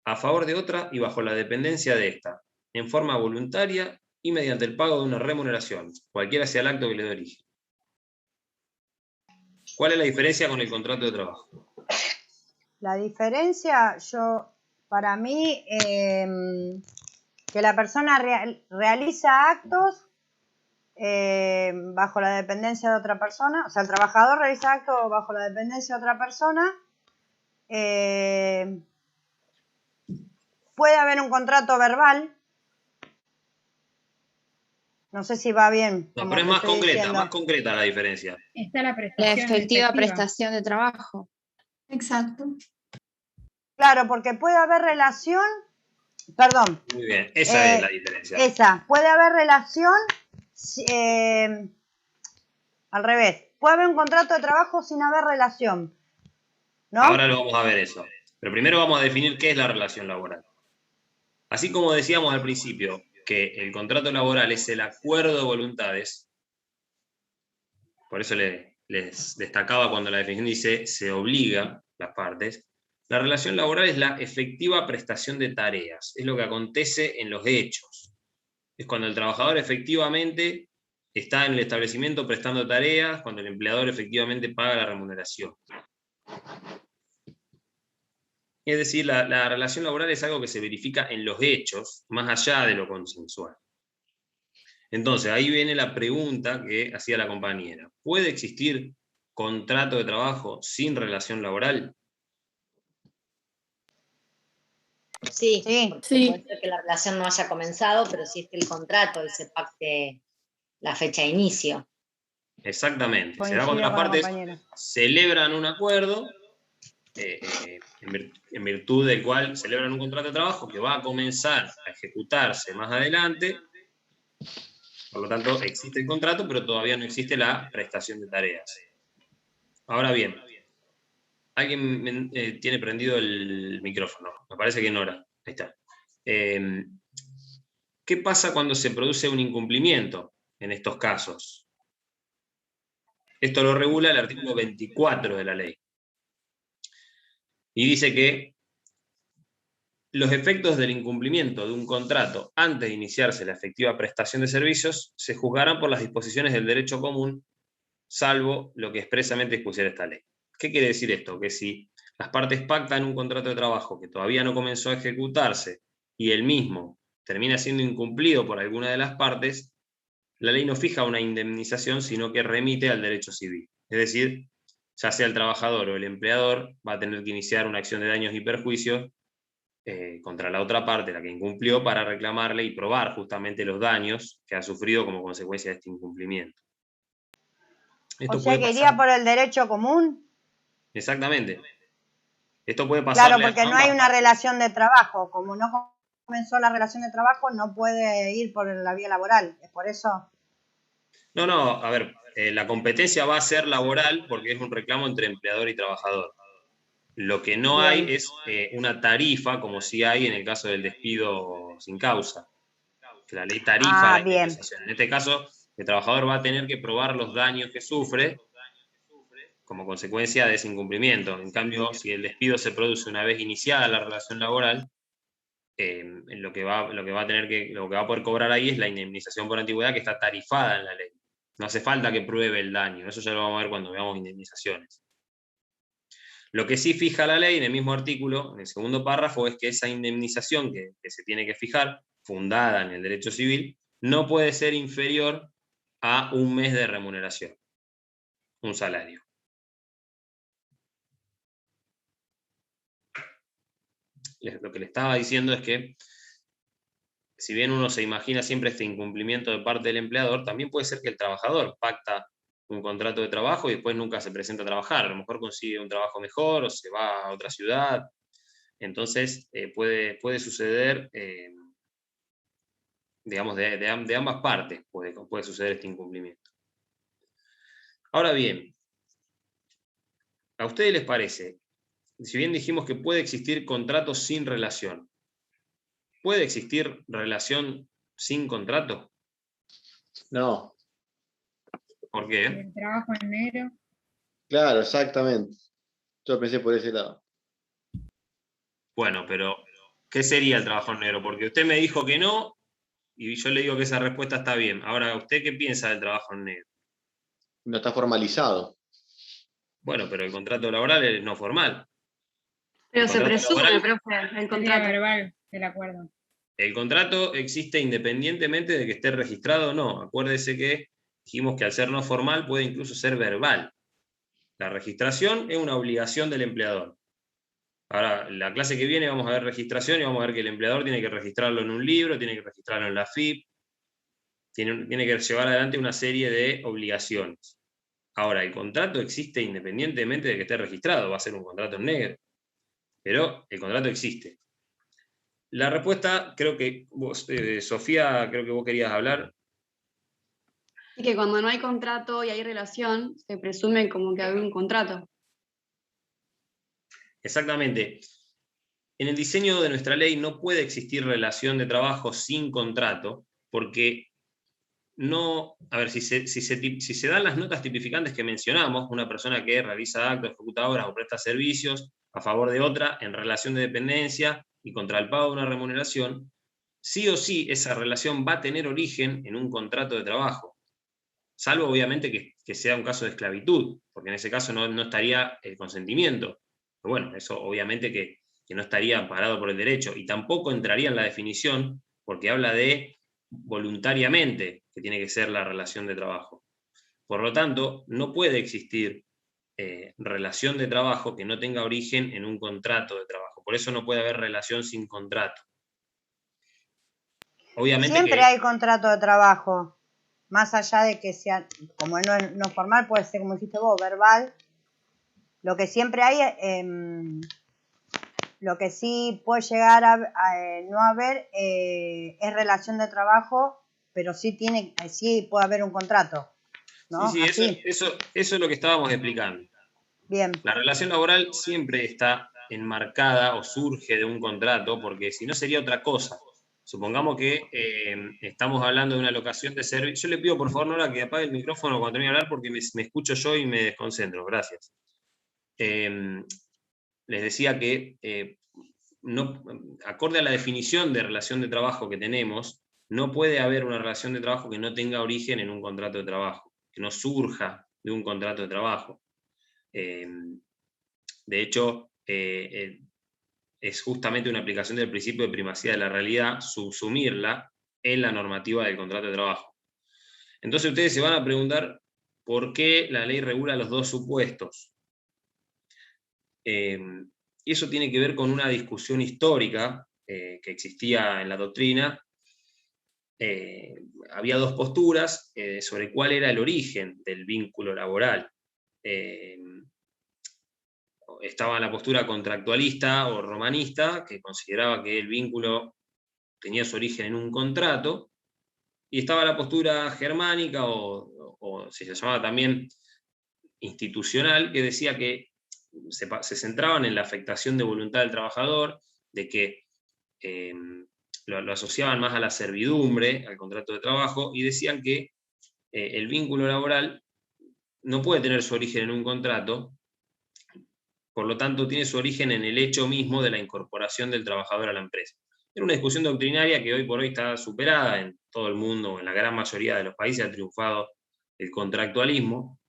a favor de otra y bajo la dependencia de ésta, en forma voluntaria y mediante el pago de una remuneración, cualquiera sea el acto que le dé origen. ¿Cuál es la diferencia con el contrato de trabajo? La diferencia, para mí, que la persona realiza actos bajo la dependencia de otra persona, o sea, el trabajador realiza actos bajo la dependencia de otra persona. Puede haber un contrato verbal. No sé si va bien. No, pero es más concreta la diferencia. Está la efectiva prestación de trabajo. Exacto. Claro, porque puede haber relación, perdón. Muy bien, esa es la diferencia. Puede haber relación, al revés, puede haber un contrato de trabajo sin haber relación, ¿no? Ahora lo vamos a ver eso. Pero primero vamos a definir qué es la relación laboral. Así como decíamos al principio, que el contrato laboral es el acuerdo de voluntades, por eso les destacaba cuando la definición dice se obliga las partes. La relación laboral es la efectiva prestación de tareas, es lo que acontece en los hechos. Es cuando el trabajador efectivamente está en el establecimiento prestando tareas, cuando el empleador efectivamente paga la remuneración. Es decir, la relación laboral es algo que se verifica en los hechos, más allá de lo consensual. Entonces, ahí viene la pregunta que hacía la compañera. ¿Puede existir contrato de trabajo sin relación laboral? Sí, sí. Puede ser que la relación no haya comenzado, pero sí esté el contrato y se pacte la fecha de inicio. Exactamente. Se da cuando las partes celebran un acuerdo, en virtud del cual celebran un contrato de trabajo que va a comenzar a ejecutarse más adelante. Por lo tanto, existe el contrato, pero todavía no existe la prestación de tareas. Ahora bien, alguien tiene prendido el micrófono. Me parece que Nora. Ahí está. ¿Qué pasa cuando se produce un incumplimiento en estos casos? Esto lo regula el artículo 24 de la ley. Y dice que los efectos del incumplimiento de un contrato antes de iniciarse la efectiva prestación de servicios se juzgarán por las disposiciones del derecho común, salvo lo que expresamente dispusiera esta ley. ¿Qué quiere decir esto? Que si las partes pactan un contrato de trabajo que todavía no comenzó a ejecutarse y el mismo termina siendo incumplido por alguna de las partes, la ley no fija una indemnización, sino que remite al derecho civil. Es decir, ya sea el trabajador o el empleador va a tener que iniciar una acción de daños y perjuicios contra la otra parte, la que incumplió, para reclamarle y probar justamente los daños que ha sufrido como consecuencia de este incumplimiento. Esto o sea que iría por el derecho común. Exactamente. Esto puede pasar. Claro, porque no hay una relación de trabajo. Como no comenzó la relación de trabajo, no puede ir por la vía laboral. ¿Es por eso? No, a ver, la competencia va a ser laboral porque es un reclamo entre empleador y trabajador. Lo que no hay es una tarifa, como sí hay en el caso del despido sin causa. Que la ley tarifa la indemnización. En este caso, el trabajador va a tener que probar los daños que sufre como consecuencia de ese incumplimiento. En cambio, si el despido se produce una vez iniciada la relación laboral, lo que va a poder cobrar ahí es la indemnización por antigüedad, que está tarifada en la ley. No hace falta que pruebe el daño. Eso ya lo vamos a ver cuando veamos indemnizaciones. Lo que sí fija la ley en el mismo artículo, en el segundo párrafo, es que esa indemnización que se tiene que fijar, fundada en el derecho civil, no puede ser inferior a un mes de remuneración, un salario. Lo que le estaba diciendo es que, si bien uno se imagina siempre este incumplimiento de parte del empleador, también puede ser que el trabajador pacta un contrato de trabajo y después nunca se presenta a trabajar. A lo mejor consigue un trabajo mejor o se va a otra ciudad. Entonces puede suceder, digamos, de ambas partes puede suceder este incumplimiento. Ahora bien, ¿A ustedes les parece, si bien dijimos que puede existir contrato sin relación, ¿puede existir relación sin contrato? No. ¿Por qué? El trabajo en negro. Claro, exactamente. Yo pensé por ese lado. Bueno, pero ¿qué sería el trabajo en negro? Porque usted me dijo que no, y yo le digo que esa respuesta está bien. Ahora, ¿usted qué piensa del trabajo en negro? No está formalizado. Bueno, pero el contrato laboral es no formal. Pero se presume, profe, el contrato. Verbal del acuerdo. El contrato existe independientemente de que esté registrado o no. Acuérdese que dijimos que al ser no formal puede incluso ser verbal. La registración es una obligación del empleador. Ahora, la clase que viene vamos a ver registración y vamos a ver que el empleador tiene que registrarlo en un libro, tiene que registrarlo en la AFIP, tiene que llevar adelante una serie de obligaciones. Ahora, el contrato existe independientemente de que esté registrado, va a ser un contrato en negro, pero el contrato existe. La respuesta, creo que vos, Sofía, creo que vos querías hablar. Y que cuando no hay contrato y hay relación, se presume como que hay un contrato. Exactamente. En el diseño de nuestra ley no puede existir relación de trabajo sin contrato, porque no, a ver, si se dan las notas tipificantes que mencionamos, una persona que realiza actos, ejecuta obras o presta servicios a favor de otra en relación de dependencia y contra el pago de una remuneración, sí o sí esa relación va a tener origen en un contrato de trabajo, salvo obviamente que sea un caso de esclavitud, porque en ese caso no estaría el consentimiento. Pero bueno, eso obviamente que no estaría amparado por el derecho, y tampoco entraría en la definición, porque habla de voluntariamente, que tiene que ser la relación de trabajo. Por lo tanto, no puede existir relación de trabajo que no tenga origen en un contrato de trabajo. Por eso no puede haber relación sin contrato. Obviamente siempre hay contrato de trabajo, más allá de que sea, como no formal, puede ser, como dijiste vos, verbal. Lo que siempre hay, lo que sí puede llegar a no haber es relación de trabajo, pero sí puede haber un contrato, ¿no? Sí, eso es lo que estábamos explicando. Bien. La relación laboral siempre está enmarcada o surge de un contrato, porque si no sería otra cosa. Supongamos que estamos hablando de una locación de servicio. Yo le pido por favor, Nora, que apague el micrófono cuando termine de hablar, porque me escucho yo y me desconcentro. Gracias. Les decía que, acorde a la definición de relación de trabajo que tenemos, no puede haber una relación de trabajo que no tenga origen en un contrato de trabajo, que no surja de un contrato de trabajo. De hecho, es justamente una aplicación del principio de primacía de la realidad subsumirla en la normativa del contrato de trabajo. Entonces ustedes se van a preguntar por qué la ley regula los dos supuestos. Y eso tiene que ver con una discusión histórica que existía en la doctrina. Había dos posturas sobre cuál era el origen del vínculo laboral. Estaba la postura contractualista o romanista, que consideraba que el vínculo tenía su origen en un contrato, y estaba la postura germánica, o se llamaba también institucional, que decía que se centraban en la afectación de voluntad del trabajador, de que lo asociaban más a la servidumbre, al contrato de trabajo, y decían que el vínculo laboral no puede tener su origen en un contrato, por lo tanto tiene su origen en el hecho mismo de la incorporación del trabajador a la empresa. Era una discusión doctrinaria que hoy por hoy está superada en todo el mundo, en la gran mayoría de los países ha triunfado el contractualismo,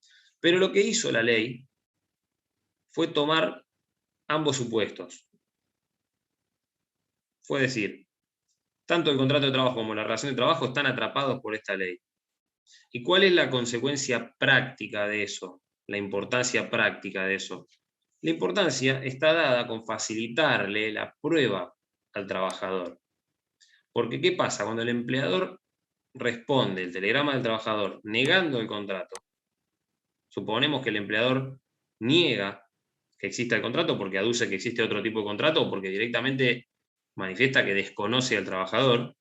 pero lo que hizo la ley fue tomar ambos supuestos. Fue decir, tanto el contrato de trabajo como la relación de trabajo están atrapados por esta ley. ¿Y cuál es la consecuencia práctica de eso? La importancia práctica de eso. La importancia está dada con facilitarle la prueba al trabajador. Porque ¿qué pasa? Cuando el empleador responde el telegrama del trabajador negando el contrato, suponemos que el empleador niega que exista el contrato porque aduce que existe otro tipo de contrato o porque directamente manifiesta que desconoce al trabajador,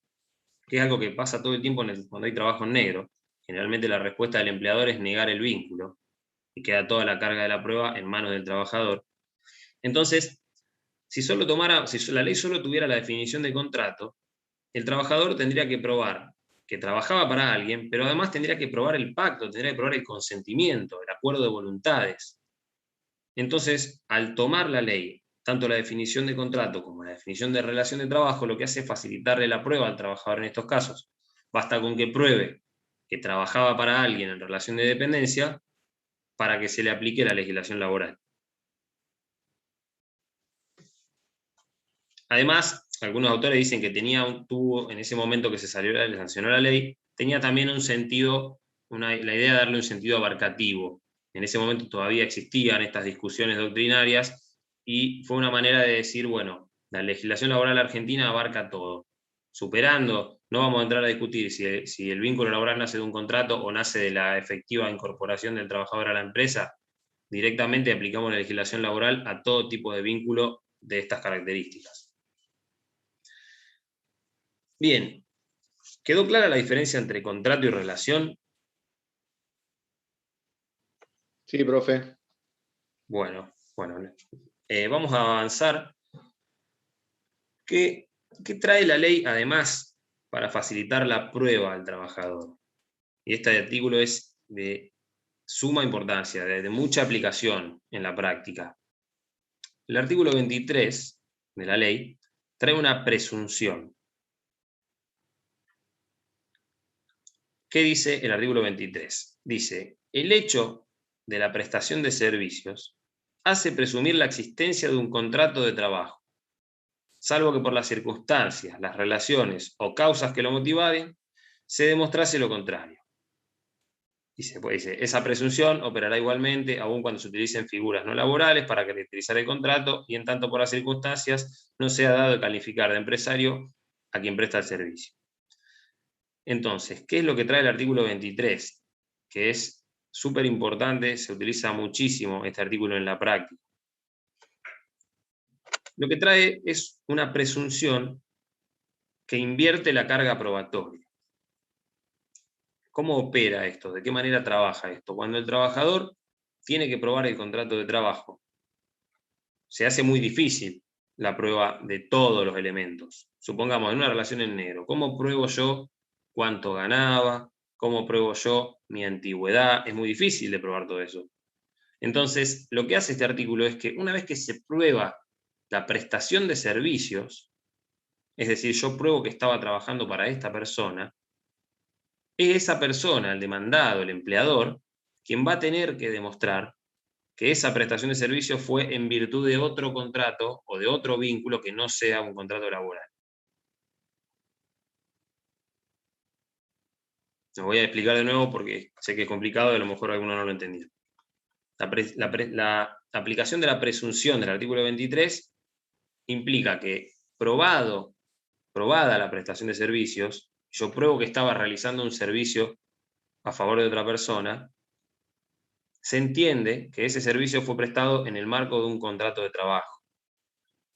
que es algo que pasa todo el tiempo cuando hay trabajo en negro. Generalmente la respuesta del empleador es negar el vínculo. y queda toda la carga de la prueba en manos del trabajador. Entonces, si la ley solo tuviera la definición de contrato, el trabajador tendría que probar que trabajaba para alguien, pero además tendría que probar el pacto, tendría que probar el consentimiento, el acuerdo de voluntades. Entonces, al tomar la ley, tanto la definición de contrato como la definición de relación de trabajo, lo que hace es facilitarle la prueba al trabajador en estos casos. Basta con que pruebe que trabajaba para alguien en relación de dependencia para que se le aplique la legislación laboral. Además, algunos autores dicen que tuvo, en ese momento que se sancionó la ley, tenía también un sentido, la idea de darle un sentido abarcativo. En ese momento todavía existían estas discusiones doctrinarias y fue una manera de decir, bueno, la legislación laboral argentina abarca todo. Superando, no vamos a entrar a discutir si el vínculo laboral nace de un contrato o nace de la efectiva incorporación del trabajador a la empresa, directamente aplicamos la legislación laboral a todo tipo de vínculo de estas características. Bien, ¿quedó clara la diferencia entre contrato y relación? Sí, profe. Bueno, vamos a avanzar. ¿Qué trae la ley además para facilitar la prueba al trabajador? Y este artículo es de suma importancia, de mucha aplicación en la práctica. El artículo 23 de la ley trae una presunción. ¿Qué dice el artículo 23? Dice, el hecho de la prestación de servicios hace presumir la existencia de un contrato de trabajo, salvo que por las circunstancias, las relaciones o causas que lo motivaren, se demostrase lo contrario. Dice, esa presunción operará igualmente aun cuando se utilicen figuras no laborales para caracterizar el contrato y en tanto por las circunstancias no sea dado de calificar de empresario a quien presta el servicio. Entonces, ¿qué es lo que trae el artículo 23? Que es súper importante, se utiliza muchísimo este artículo en la práctica. Lo que trae es una presunción que invierte la carga probatoria. ¿Cómo opera esto? ¿De qué manera trabaja esto? Cuando el trabajador tiene que probar el contrato de trabajo, se hace muy difícil la prueba de todos los elementos. Supongamos, en una relación en negro, ¿cómo pruebo yo cuánto ganaba? ¿Cómo pruebo yo mi antigüedad? Es muy difícil de probar todo eso. Entonces, lo que hace este artículo es que una vez que se prueba la prestación de servicios, es decir, yo pruebo que estaba trabajando para esta persona, es esa persona, el demandado, el empleador, quien va a tener que demostrar que esa prestación de servicios fue en virtud de otro contrato o de otro vínculo que no sea un contrato laboral. Lo voy a explicar de nuevo porque sé que es complicado y a lo mejor alguno no lo entendió. La aplicación de la presunción del artículo 23 implica que probada la prestación de servicios, yo pruebo que estaba realizando un servicio a favor de otra persona, se entiende que ese servicio fue prestado en el marco de un contrato de trabajo.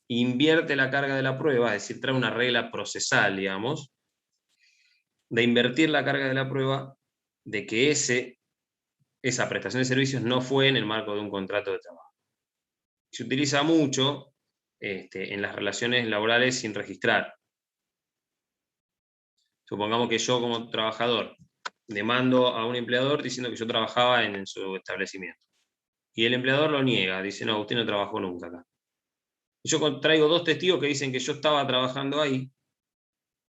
Invierte la carga de la prueba, es decir, trae una regla procesal, digamos, de invertir la carga de la prueba de que esa prestación de servicios no fue en el marco de un contrato de trabajo. Se utiliza mucho en las relaciones laborales sin registrar. Supongamos que yo como trabajador demando a un empleador diciendo que yo trabajaba en su establecimiento. Y el empleador lo niega, dice, no, usted no trabajó nunca acá. Y yo traigo dos testigos que dicen que yo estaba trabajando ahí.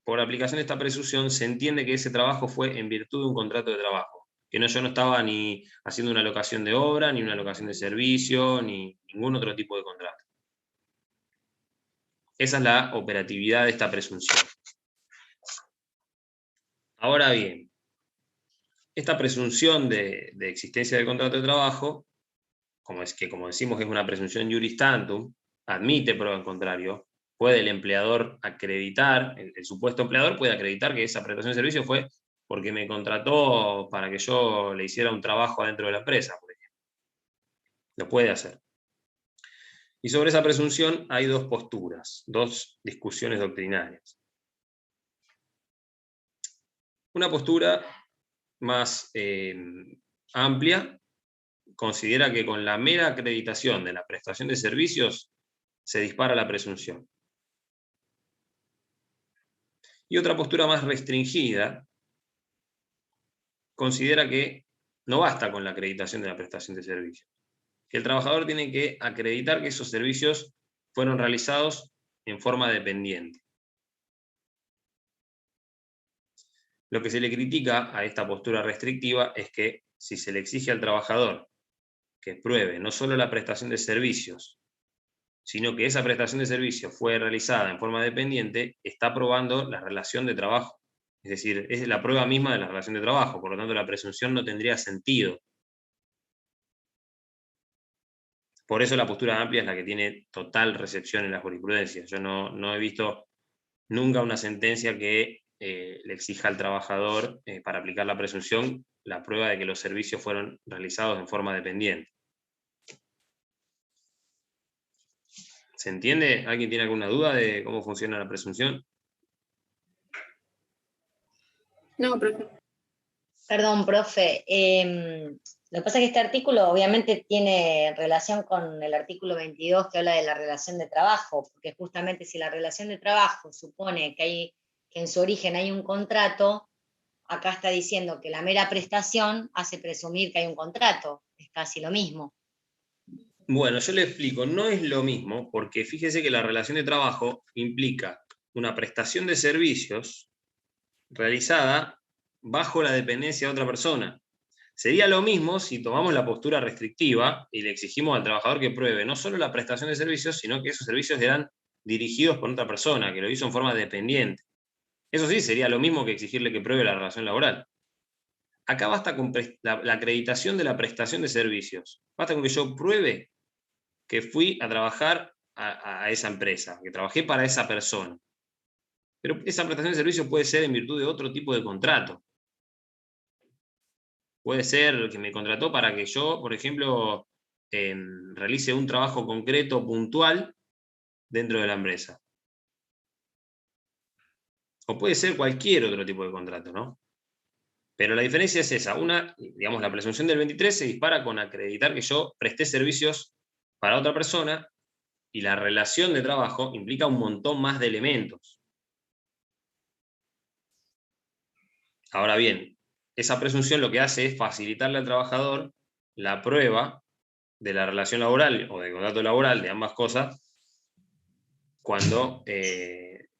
Por aplicación de esta presunción se entiende que ese trabajo fue en virtud de un contrato de trabajo. Que yo no estaba ni haciendo una locación de obra, ni una locación de servicio, ni ningún otro tipo de contrato. Esa es la operatividad de esta presunción. Ahora bien, esta presunción de existencia del contrato de trabajo, como decimos que es una presunción iuris tantum, admite prueba en contrario, puede el empleador acreditar, el supuesto empleador puede acreditar que esa prestación de servicio fue porque me contrató para que yo le hiciera un trabajo adentro de la empresa, por ejemplo. Lo puede hacer. Y sobre esa presunción hay dos posturas, dos discusiones doctrinarias. Una postura más amplia, considera que con la mera acreditación de la prestación de servicios se dispara la presunción. Y otra postura más restringida considera que no basta con la acreditación de la prestación de servicios, que el trabajador tiene que acreditar que esos servicios fueron realizados en forma dependiente. Lo que se le critica a esta postura restrictiva es que si se le exige al trabajador que pruebe no solo la prestación de servicios, sino que esa prestación de servicios fue realizada en forma dependiente, está probando la relación de trabajo. Es decir, es la prueba misma de la relación de trabajo, por lo tanto la presunción no tendría sentido. Por eso la postura amplia es la que tiene total recepción en la jurisprudencia. Yo no he visto nunca una sentencia que le exija al trabajador, para aplicar la presunción, la prueba de que los servicios fueron realizados en forma dependiente. ¿Se entiende? ¿Alguien tiene alguna duda de cómo funciona la presunción? No, profe. Perdón, profe. Lo que pasa es que este artículo obviamente tiene relación con el artículo 22 que habla de la relación de trabajo, porque justamente si la relación de trabajo supone que en su origen hay un contrato, acá está diciendo que la mera prestación hace presumir que hay un contrato. Es casi lo mismo. Bueno, yo le explico, no es lo mismo, porque fíjese que la relación de trabajo implica una prestación de servicios realizada bajo la dependencia de otra persona. Sería lo mismo si tomamos la postura restrictiva y le exigimos al trabajador que pruebe no solo la prestación de servicios, sino que esos servicios eran dirigidos por otra persona, que lo hizo en forma dependiente. Eso sí, sería lo mismo que exigirle que pruebe la relación laboral. Acá basta con la acreditación de la prestación de servicios. Basta con que yo pruebe que fui a trabajar a esa empresa, que trabajé para esa persona. Pero esa prestación de servicios puede ser en virtud de otro tipo de contrato. Puede ser que me contrató para que yo, por ejemplo, realice un trabajo concreto, puntual, dentro de la empresa. O puede ser cualquier otro tipo de contrato, ¿no? Pero la diferencia es esa. Una, digamos, la presunción del 23 se dispara con acreditar que yo presté servicios para otra persona, y la relación de trabajo implica un montón más de elementos. Ahora bien, esa presunción lo que hace es facilitarle al trabajador la prueba de la relación laboral o del contrato laboral, de ambas cosas, cuando,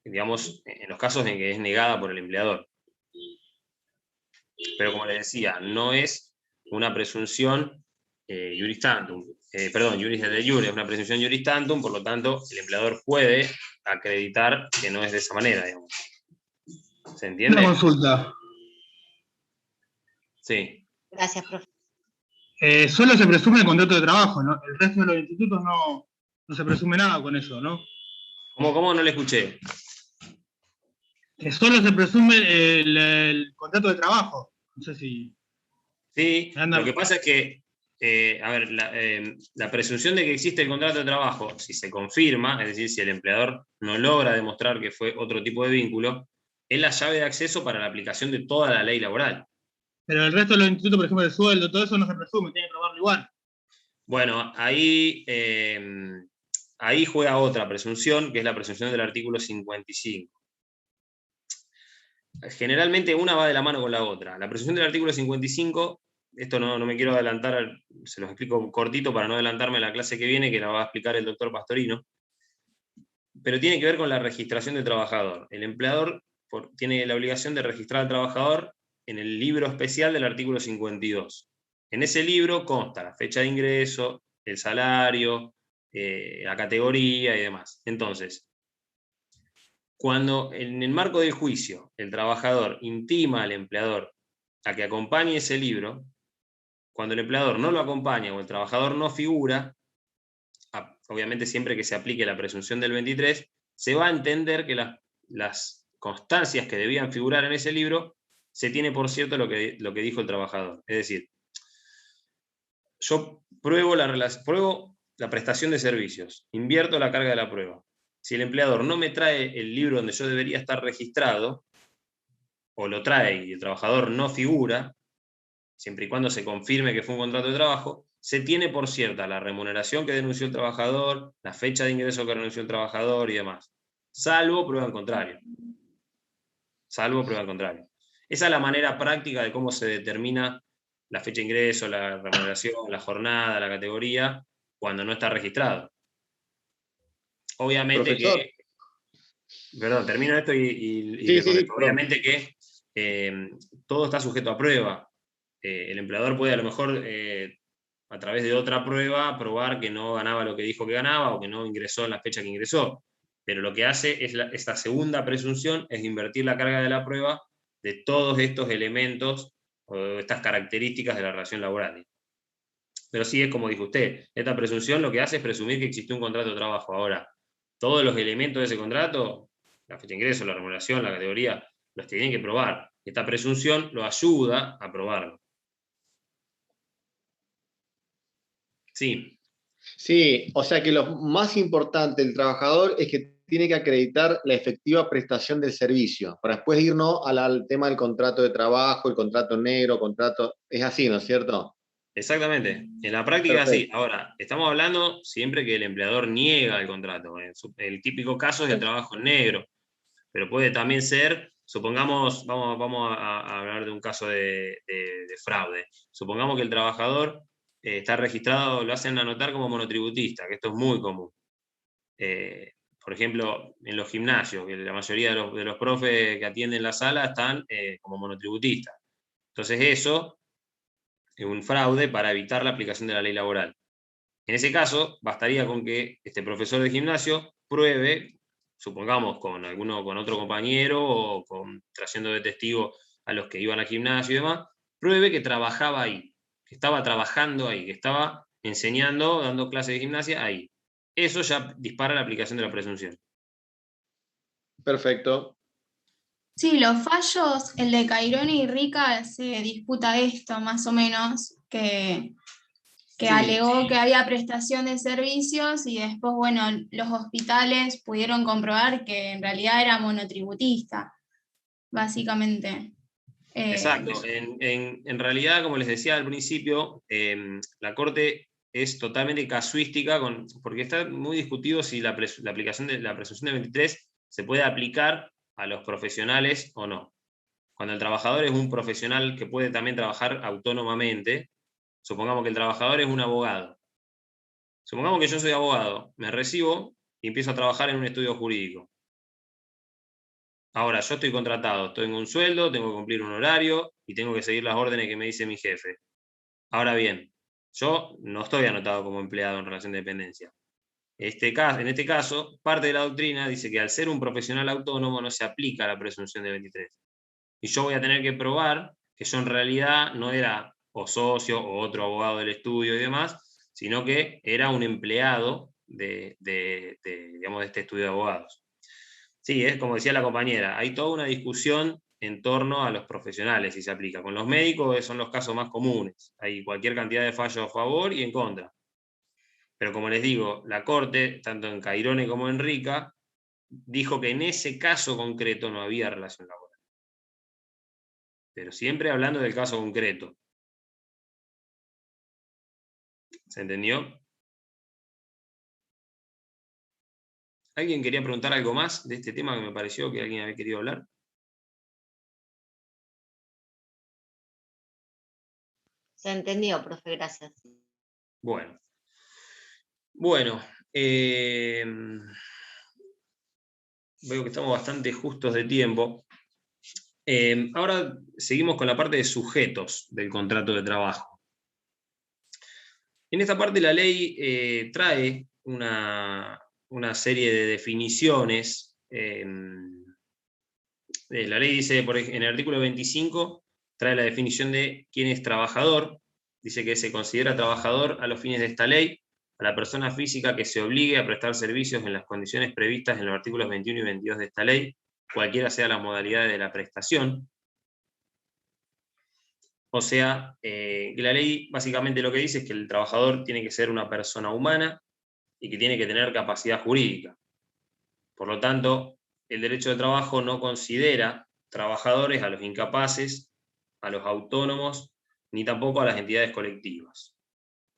digamos, en los casos en que es negada por el empleador. Pero como les decía, no es una presunción juris tantum, juris de jure, es una presunción juris tantum, por lo tanto, el empleador puede acreditar que no es de esa manera, digamos. ¿Se entiende? Una consulta. Sí. Gracias, profe. Solo se presume el contrato de trabajo, ¿no? El resto de los institutos no se presume nada con eso, ¿no? ¿Cómo? No le escuché. Que solo se presume el contrato de trabajo. No sé si... Sí, lo que pasa es que, la presunción de que existe el contrato de trabajo, si se confirma, es decir, si el empleador no logra demostrar que fue otro tipo de vínculo, es la llave de acceso para la aplicación de toda la ley laboral. Pero el resto de los institutos, por ejemplo, el sueldo, todo eso no se presume, tiene que probarlo igual. Bueno, ahí juega otra presunción, que es la presunción del artículo 55. Generalmente una va de la mano con la otra. La presunción del artículo 55, esto no me quiero adelantar, se los explico cortito para no adelantarme a la clase que viene, que la va a explicar el doctor Pastorino, pero tiene que ver con la registración del trabajador. El empleador tiene la obligación de registrar al trabajador en el libro especial del artículo 52. En ese libro consta la fecha de ingreso, el salario, la categoría y demás. Entonces, cuando en el marco del juicio el trabajador intima al empleador a que acompañe ese libro, cuando el empleador no lo acompaña o el trabajador no figura, obviamente siempre que se aplique la presunción del 23, se va a entender que las constancias que debían figurar en ese libro se tiene por cierto lo que dijo el trabajador. Es decir, yo pruebo la prestación de servicios, invierto la carga de la prueba. Si el empleador no me trae el libro donde yo debería estar registrado, o lo trae y el trabajador no figura, siempre y cuando se confirme que fue un contrato de trabajo, se tiene por cierta la remuneración que denunció el trabajador, la fecha de ingreso que renunció el trabajador y demás, salvo prueba en contrario. Salvo prueba en contrario. Esa es la manera práctica de cómo se determina la fecha de ingreso, la remuneración, la jornada, la categoría, cuando no está registrado. Obviamente Profesor. que... Perdón, termino esto y Sí, le contesto. sí, Obviamente que todo está sujeto a prueba. El empleador puede a lo mejor, a través de otra prueba, probar que no ganaba lo que dijo que ganaba o que no ingresó en la fecha que ingresó. Pero lo que hace es esta segunda presunción, es invertir la carga de la prueba de todos estos elementos o estas características de la relación laboral. Pero sí, es como dijo usted, esta presunción lo que hace es presumir que existe un contrato de trabajo. Ahora, todos los elementos de ese contrato, la fecha de ingreso, la remuneración, la categoría, los tienen que probar. Esta presunción lo ayuda a probarlo. Sí. Sí, o sea que lo más importante del trabajador es que tiene que acreditar la efectiva prestación del servicio, para después irnos al tema del contrato de trabajo, el contrato negro, contrato... Es así, ¿no es cierto? Exactamente. En la práctica sí. Ahora, estamos hablando siempre que el empleador niega el contrato. El típico caso es el trabajo en negro, pero puede también ser, supongamos, vamos a hablar de un caso de fraude. Supongamos que el trabajador está registrado, lo hacen anotar como monotributista, que esto es muy común. Por ejemplo, en los gimnasios, que la mayoría de los profes que atienden la sala están como monotributistas. Entonces eso es un fraude para evitar la aplicación de la ley laboral. En ese caso, bastaría con que este profesor de gimnasio pruebe, supongamos con otro compañero o trayendo de testigo a los que iban al gimnasio y demás, pruebe que trabajaba ahí, que estaba trabajando ahí, que estaba enseñando, dando clases de gimnasia ahí. Eso ya dispara la aplicación de la presunción. Perfecto. Sí, los fallos, el de Cairone y Rica se disputa esto, más o menos, que Sí. alegó que había prestación de servicios y después, bueno, los hospitales pudieron comprobar que en realidad era monotributista, básicamente. Exacto. En realidad, como les decía al principio, la Corte es totalmente casuística, porque está muy discutido si la aplicación de la presunción de 23 se puede aplicar a los profesionales o no. Cuando el trabajador es un profesional que puede también trabajar autónomamente, supongamos que el trabajador es un abogado. Supongamos que yo soy abogado, me recibo y empiezo a trabajar en un estudio jurídico. Ahora, yo estoy contratado, tengo un sueldo, tengo que cumplir un horario y tengo que seguir las órdenes que me dice mi jefe. Ahora bien, yo no estoy anotado como empleado en relación de dependencia. En este caso, parte de la doctrina dice que al ser un profesional autónomo no se aplica la presunción de 23. Y yo voy a tener que probar que yo en realidad no era o socio o otro abogado del estudio y demás, sino que era un empleado de este estudio de abogados. Sí, es como decía la compañera, hay toda una discusión en torno a los profesionales si se aplica. Con los médicos son los casos más comunes. Hay cualquier cantidad de fallos a favor y en contra. Pero como les digo, la Corte, tanto en Cairone como en Rica, dijo que en ese caso concreto no había relación laboral. Pero siempre hablando del caso concreto. ¿Se entendió? ¿Alguien quería preguntar algo más de este tema que me pareció que alguien había querido hablar? Se entendió, profe, gracias. Bueno, veo que estamos bastante justos de tiempo. Ahora seguimos con la parte de sujetos del contrato de trabajo. En esta parte la ley trae una serie de definiciones. La ley dice, en el artículo 25, trae la definición de quién es trabajador. Dice que se considera trabajador a los fines de esta ley a la persona física que se obligue a prestar servicios en las condiciones previstas en los artículos 21 y 22 de esta ley, cualquiera sea la modalidad de la prestación. O sea, que la ley básicamente lo que dice es que el trabajador tiene que ser una persona humana y que tiene que tener capacidad jurídica. Por lo tanto, el derecho de trabajo no considera trabajadores a los incapaces, a los autónomos, ni tampoco a las entidades colectivas.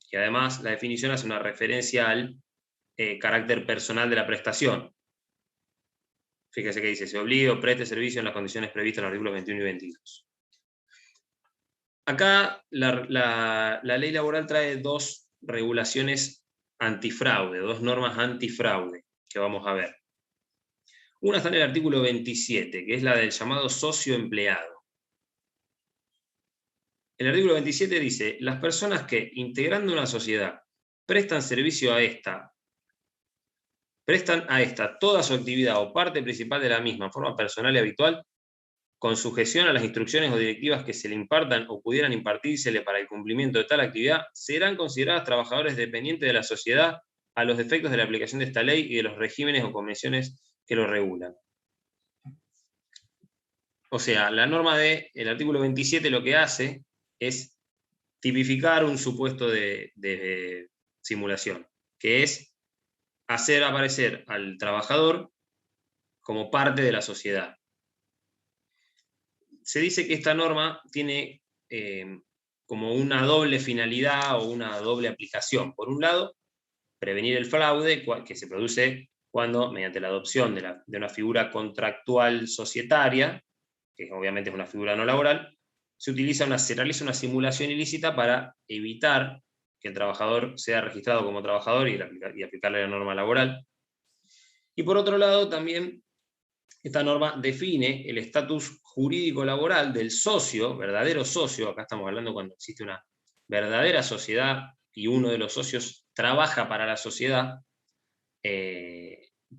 Y además la definición hace una referencia al carácter personal de la prestación. Fíjese que dice, se obliga o preste servicio en las condiciones previstas en los artículos 21 y 22. Acá la ley laboral trae dos regulaciones antifraude, dos normas antifraude que vamos a ver. Una está en el artículo 27, que es la del llamado socio empleado. El artículo 27 dice, las personas que, integrando una sociedad, prestan servicio a esta, prestan a esta toda su actividad o parte principal de la misma, en forma personal y habitual, con sujeción a las instrucciones o directivas que se le impartan o pudieran impartírsele para el cumplimiento de tal actividad, serán consideradas trabajadores dependientes de la sociedad a los efectos de la aplicación de esta ley y de los regímenes o convenciones que lo regulan. O sea, la norma del artículo 27 lo que hace es tipificar un supuesto de simulación, que es hacer aparecer al trabajador como parte de la sociedad. Se dice que esta norma tiene como una doble finalidad o una doble aplicación. Por un lado, prevenir el fraude que se produce cuando, mediante la adopción de una figura contractual societaria, que obviamente es una figura no laboral, se realiza una simulación ilícita para evitar que el trabajador sea registrado como trabajador y aplicarle la norma laboral. Y por otro lado, también esta norma define el estatus jurídico laboral del socio, verdadero socio. Acá estamos hablando cuando existe una verdadera sociedad y uno de los socios trabaja para la sociedad,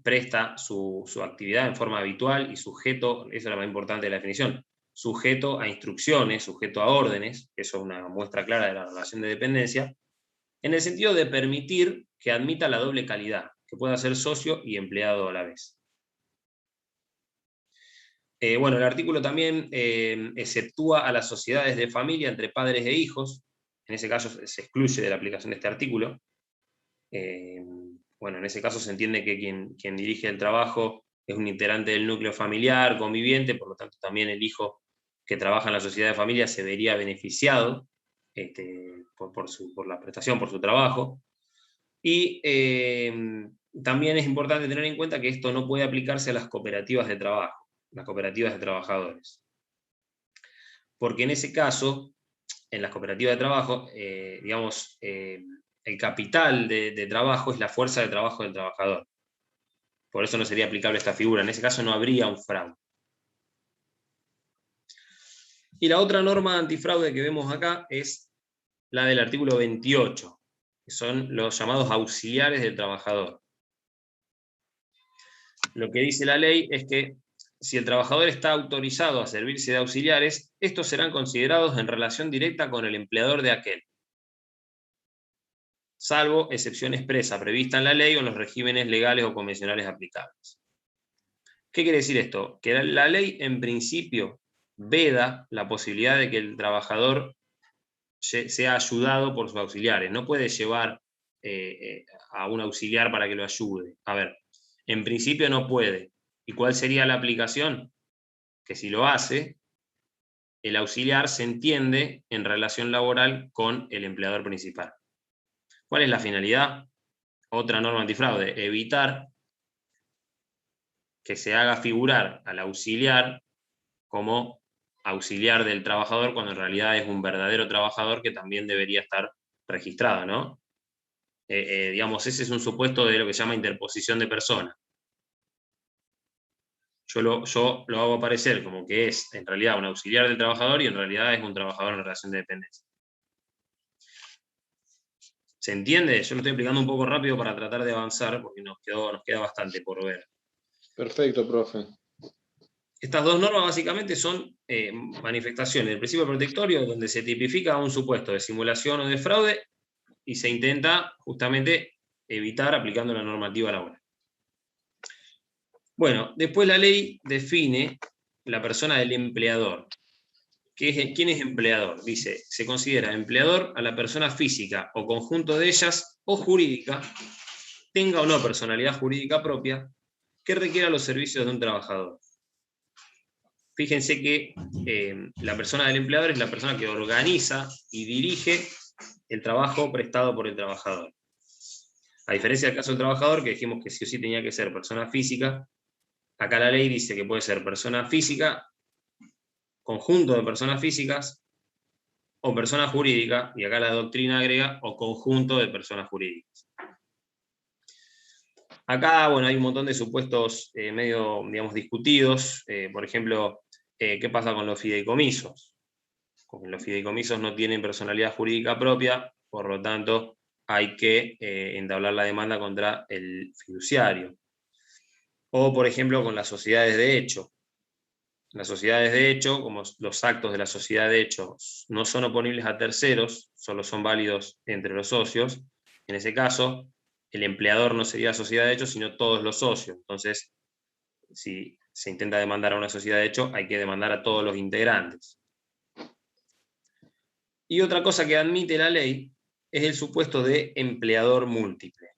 presta su actividad en forma habitual y sujeto, eso es lo más importante de la definición, sujeto a instrucciones, sujeto a órdenes, eso es una muestra clara de la relación de dependencia, en el sentido de permitir que admita la doble calidad, que pueda ser socio y empleado a la vez. Bueno, el artículo también exceptúa a las sociedades de familia entre padres e hijos, en ese caso se excluye de la aplicación de este artículo. Bueno, en ese caso se entiende que quien dirige el trabajo es un integrante del núcleo familiar, conviviente, por lo tanto también el hijo que trabaja en la sociedad de familia se vería beneficiado por la prestación, por su trabajo. Y también es importante tener en cuenta que esto no puede aplicarse a las cooperativas de trabajo, las cooperativas de trabajadores. Porque en ese caso, en las cooperativas de trabajo, digamos, el capital de trabajo es la fuerza de trabajo del trabajador. Por eso no sería aplicable esta figura. En ese caso no habría un fraude. Y la otra norma antifraude que vemos acá es la del artículo 28, que son los llamados auxiliares del trabajador. Lo que dice la ley es que si el trabajador está autorizado a servirse de auxiliares, estos serán considerados en relación directa con el empleador de aquel, salvo excepción expresa prevista en la ley o en los regímenes legales o convencionales aplicables. ¿Qué quiere decir esto? Que la ley en principio veda la posibilidad de que el trabajador sea ayudado por sus auxiliares. No puede llevar a un auxiliar para que lo ayude. A ver, en principio no puede. ¿Y cuál sería la aplicación? Que si lo hace, el auxiliar se entiende en relación laboral con el empleador principal. ¿Cuál es la finalidad? Otra norma antifraude, evitar que se haga figurar al auxiliar como auxiliar del trabajador, cuando en realidad es un verdadero trabajador que también debería estar registrado, ¿no? Digamos, ese es un supuesto de lo que se llama interposición de persona. Yo lo hago aparecer como que es en realidad un auxiliar del trabajador y en realidad es un trabajador en relación de dependencia. ¿Se entiende? Yo lo estoy explicando un poco rápido para tratar de avanzar, porque nos queda bastante por ver. Perfecto, profe. Estas dos normas básicamente son manifestaciones del principio protectorio, donde se tipifica un supuesto de simulación o de fraude y se intenta justamente evitar aplicando la normativa laboral. Bueno, después la ley define la persona del empleador. ¿Quién es empleador? Dice, se considera empleador a la persona física o conjunto de ellas o jurídica, tenga o no personalidad jurídica propia, que requiera los servicios de un trabajador. Fíjense que la persona del empleador es la persona que organiza y dirige el trabajo prestado por el trabajador. A diferencia del caso del trabajador, que dijimos que sí o sí tenía que ser persona física, acá la ley dice que puede ser persona física, conjunto de personas físicas, o persona jurídica, y acá la doctrina agrega, o conjunto de personas jurídicas. Acá, bueno, hay un montón de supuestos medio, digamos, discutidos. Por ejemplo, ¿qué pasa con los fideicomisos? Los fideicomisos no tienen personalidad jurídica propia, por lo tanto, hay que entablar la demanda contra el fiduciario. O, por ejemplo, con las sociedades de hecho. Las sociedades de hecho, como los actos de la sociedad de hecho no son oponibles a terceros, solo son válidos entre los socios, en ese caso, el empleador no sería sociedad de hecho, sino todos los socios. Entonces, si se intenta demandar a una sociedad de hecho, hay que demandar a todos los integrantes. Y otra cosa que admite la ley es el supuesto de empleador múltiple.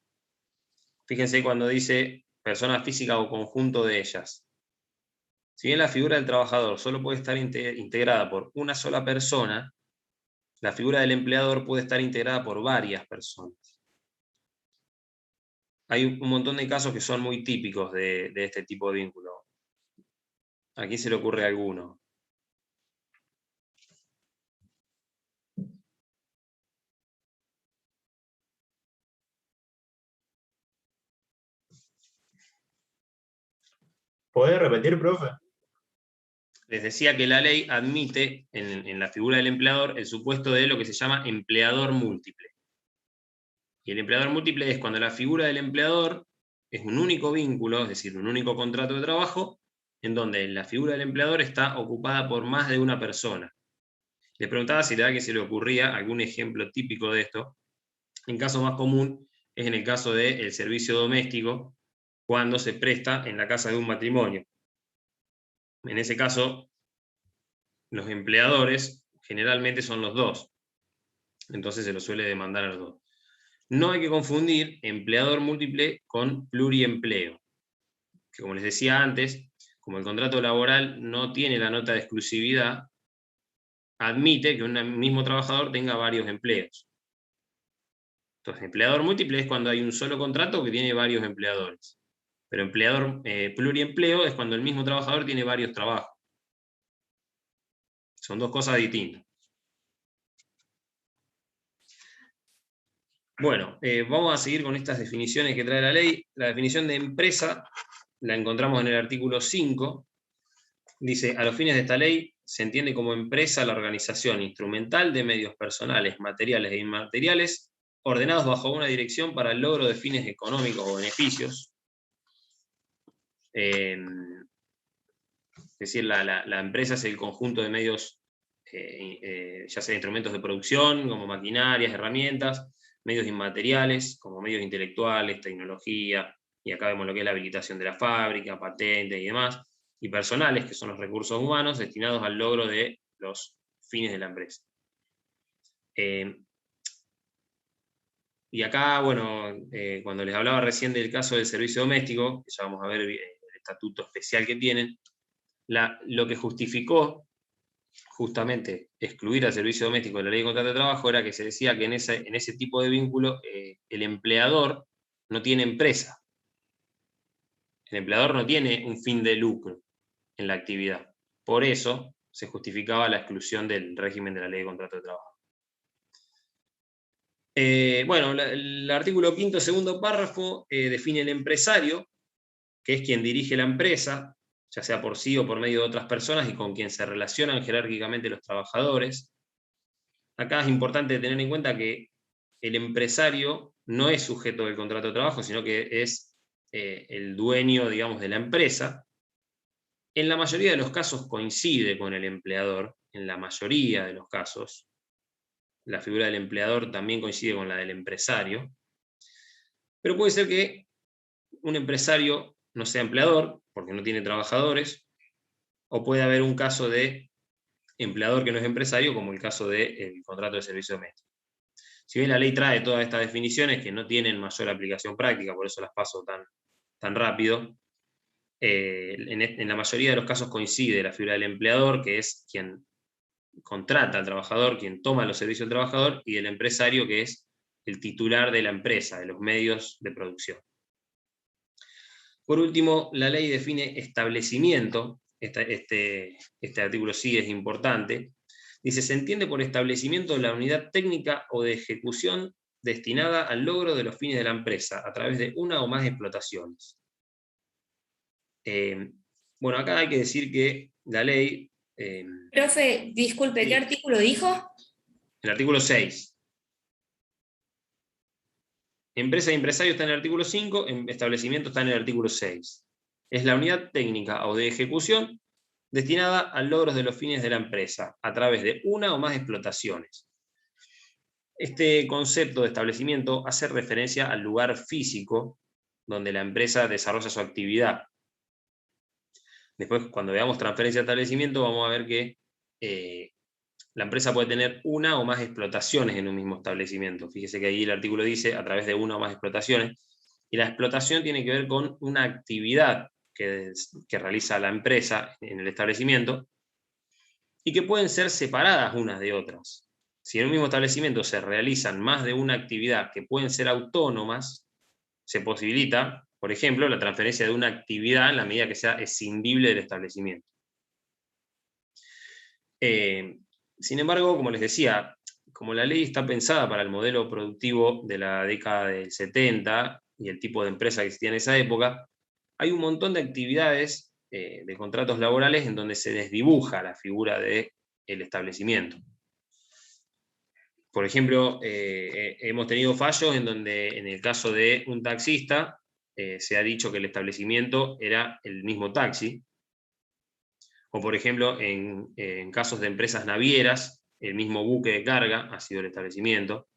Fíjense cuando dice persona física o conjunto de ellas. Si bien la figura del trabajador solo puede estar integrada por una sola persona, la figura del empleador puede estar integrada por varias personas. Hay un montón de casos que son muy típicos de este tipo de vínculo. ¿A quién se le ocurre alguno? ¿Podés repetir, profe? Les decía que la ley admite en la figura del empleador el supuesto de lo que se llama empleador múltiple. Y el empleador múltiple es cuando la figura del empleador es un único vínculo, es decir, un único contrato de trabajo, en donde la figura del empleador está ocupada por más de una persona. Les preguntaba si que se le ocurría algún ejemplo típico de esto. En caso más común es en el caso del servicio doméstico, cuando se presta en la casa de un matrimonio. En ese caso, los empleadores generalmente son los dos. Entonces se los suele demandar a los dos. No hay que confundir empleador múltiple con pluriempleo. Que como les decía antes, como el contrato laboral no tiene la nota de exclusividad, admite que un mismo trabajador tenga varios empleos. Entonces, empleador múltiple es cuando hay un solo contrato que tiene varios empleadores. Pero empleador pluriempleo es cuando el mismo trabajador tiene varios trabajos. Son dos cosas distintas. Bueno, vamos a seguir con estas definiciones que trae la ley. La definición de empresa la encontramos en el artículo 5. Dice, a los fines de esta ley se entiende como empresa la organización instrumental de medios personales, materiales e inmateriales, ordenados bajo una dirección para el logro de fines económicos o beneficios. Es decir, la empresa es el conjunto de medios, ya sea instrumentos de producción, como maquinarias, herramientas, medios inmateriales, como medios intelectuales, tecnología, y acá vemos lo que es la habilitación de la fábrica, patentes y demás, y personales, que son los recursos humanos destinados al logro de los fines de la empresa. Y acá, bueno, cuando les hablaba recién del caso del servicio doméstico, que ya vamos a ver el estatuto especial que tienen, lo que justificó justamente excluir al servicio doméstico de la ley de contrato de trabajo era que se decía que en ese tipo de vínculo el empleador no tiene empresa. El empleador no tiene un fin de lucro en la actividad. Por eso se justificaba la exclusión del régimen de la ley de contrato de trabajo. Bueno, el artículo 5º, segundo párrafo, define el empresario, que es quien dirige la empresa, ya sea por sí o por medio de otras personas, y con quien se relacionan jerárquicamente los trabajadores. Acá es importante tener en cuenta que el empresario no es sujeto del contrato de trabajo, sino que es el dueño, digamos, de la empresa. En la mayoría de los casos coincide con el empleador, en la mayoría de los casos. La figura del empleador también coincide con la del empresario. Pero puede ser que un empresario no sea empleador, porque no tiene trabajadores, o puede haber un caso de empleador que no es empresario, como el caso del contrato de servicio doméstico. Si bien la ley trae todas estas definiciones que no tienen mayor aplicación práctica, por eso las paso tan rápido, en la mayoría de los casos coincide la figura del empleador, que es quien contrata al trabajador, quien toma los servicios del trabajador, y del empresario, que es el titular de la empresa, de los medios de producción. Por último, la ley define establecimiento. Este artículo sí es importante. Dice, se entiende por establecimiento la unidad técnica o de ejecución destinada al logro de los fines de la empresa, a través de una o más explotaciones. Bueno, acá hay que decir que la ley... Profe, disculpe, ¿qué artículo dijo? El artículo 6. Empresa y empresario está en el artículo 5, establecimiento está en el artículo 6. Es la unidad técnica o de ejecución destinada al logro de los fines de la empresa, a través de una o más explotaciones. Este concepto de establecimiento hace referencia al lugar físico donde la empresa desarrolla su actividad. Después, cuando veamos transferencia de establecimiento, vamos a ver que la empresa puede tener una o más explotaciones en un mismo establecimiento. Fíjese que ahí el artículo dice a través de una o más explotaciones, y la explotación tiene que ver con una actividad que realiza la empresa en el establecimiento, y que pueden ser separadas unas de otras. Si en un mismo establecimiento se realizan más de una actividad que pueden ser autónomas, se posibilita, por ejemplo, la transferencia de una actividad en la medida que sea escindible del establecimiento. Sin embargo, como les decía, como la ley está pensada para el modelo productivo de la década del 70 y el tipo de empresa que existía en esa época, hay un montón de actividades de contratos laborales en donde se desdibuja la figura del establecimiento. Por ejemplo, hemos tenido fallos en donde, en el caso de un taxista, se ha dicho que el establecimiento era el mismo taxi. O, por ejemplo, en casos de empresas navieras, el mismo buque de carga ha sido el establecimiento.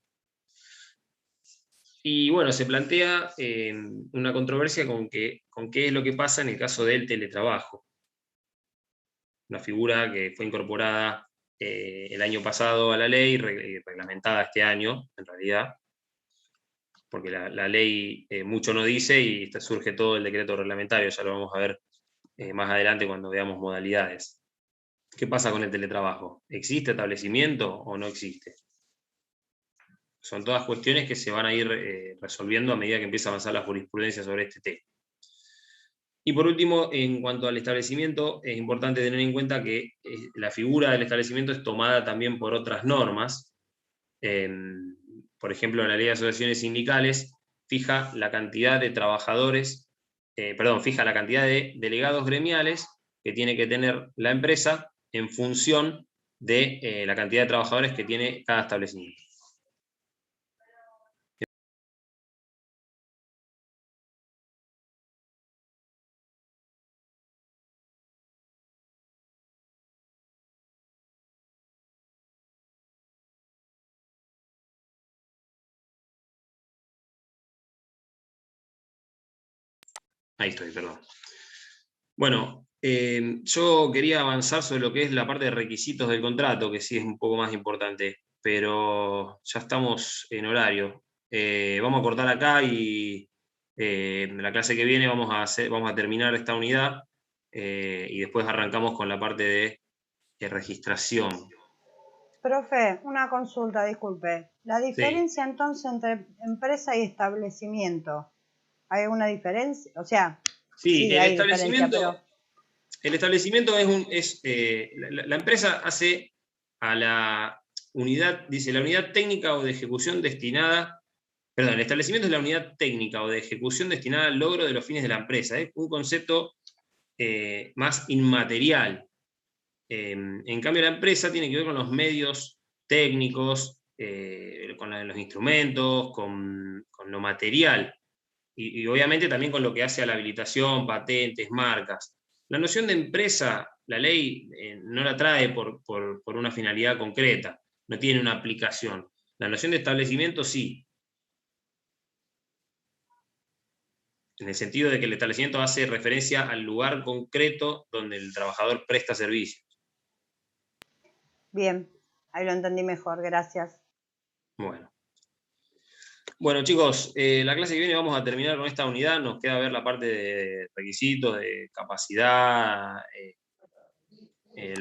Y bueno, se plantea una controversia con qué es lo que pasa en el caso del teletrabajo. Una figura que fue incorporada el año pasado a la ley, reglamentada este año, en realidad, porque la ley mucho no dice y surge todo el decreto reglamentario, ya lo vamos a ver más adelante cuando veamos modalidades. ¿Qué pasa con el teletrabajo? ¿Existe establecimiento o no existe? Son todas cuestiones que se van a ir resolviendo a medida que empieza a avanzar la jurisprudencia sobre este tema. Y por último, en cuanto al establecimiento, es importante tener en cuenta que la figura del establecimiento es tomada también por otras normas. Por ejemplo, la ley de asociaciones sindicales fija la cantidad de trabajadores, fija la cantidad de delegados gremiales que tiene que tener la empresa en función de la cantidad de trabajadores que tiene cada establecimiento. Ahí estoy, perdón. Bueno, yo quería avanzar sobre lo que es la parte de requisitos del contrato, que sí es un poco más importante, pero ya estamos en horario. Vamos a cortar acá y en la clase que viene vamos a terminar esta unidad y después arrancamos con la parte de registración. Profe, una consulta, disculpe. La diferencia entonces entre empresa y establecimiento, ¿hay alguna diferencia? O sea, sí, el establecimiento, pero... el establecimiento la empresa hace a la unidad, dice la unidad técnica o de ejecución destinada, perdón, el establecimiento es la unidad técnica o de ejecución destinada al logro de los fines de la empresa, es un concepto más inmaterial. En cambio, la empresa tiene que ver con los medios técnicos, con los instrumentos, con lo material. Y obviamente también con lo que hace a la habilitación, patentes, marcas. La noción de empresa, la ley no la trae por una finalidad concreta, no tiene una aplicación. La noción de establecimiento sí. En el sentido de que el establecimiento hace referencia al lugar concreto donde el trabajador presta servicios. Bien, ahí lo entendí mejor, gracias. Bueno chicos, la clase que viene vamos a terminar con esta unidad, nos queda ver la parte de requisitos, de capacidad,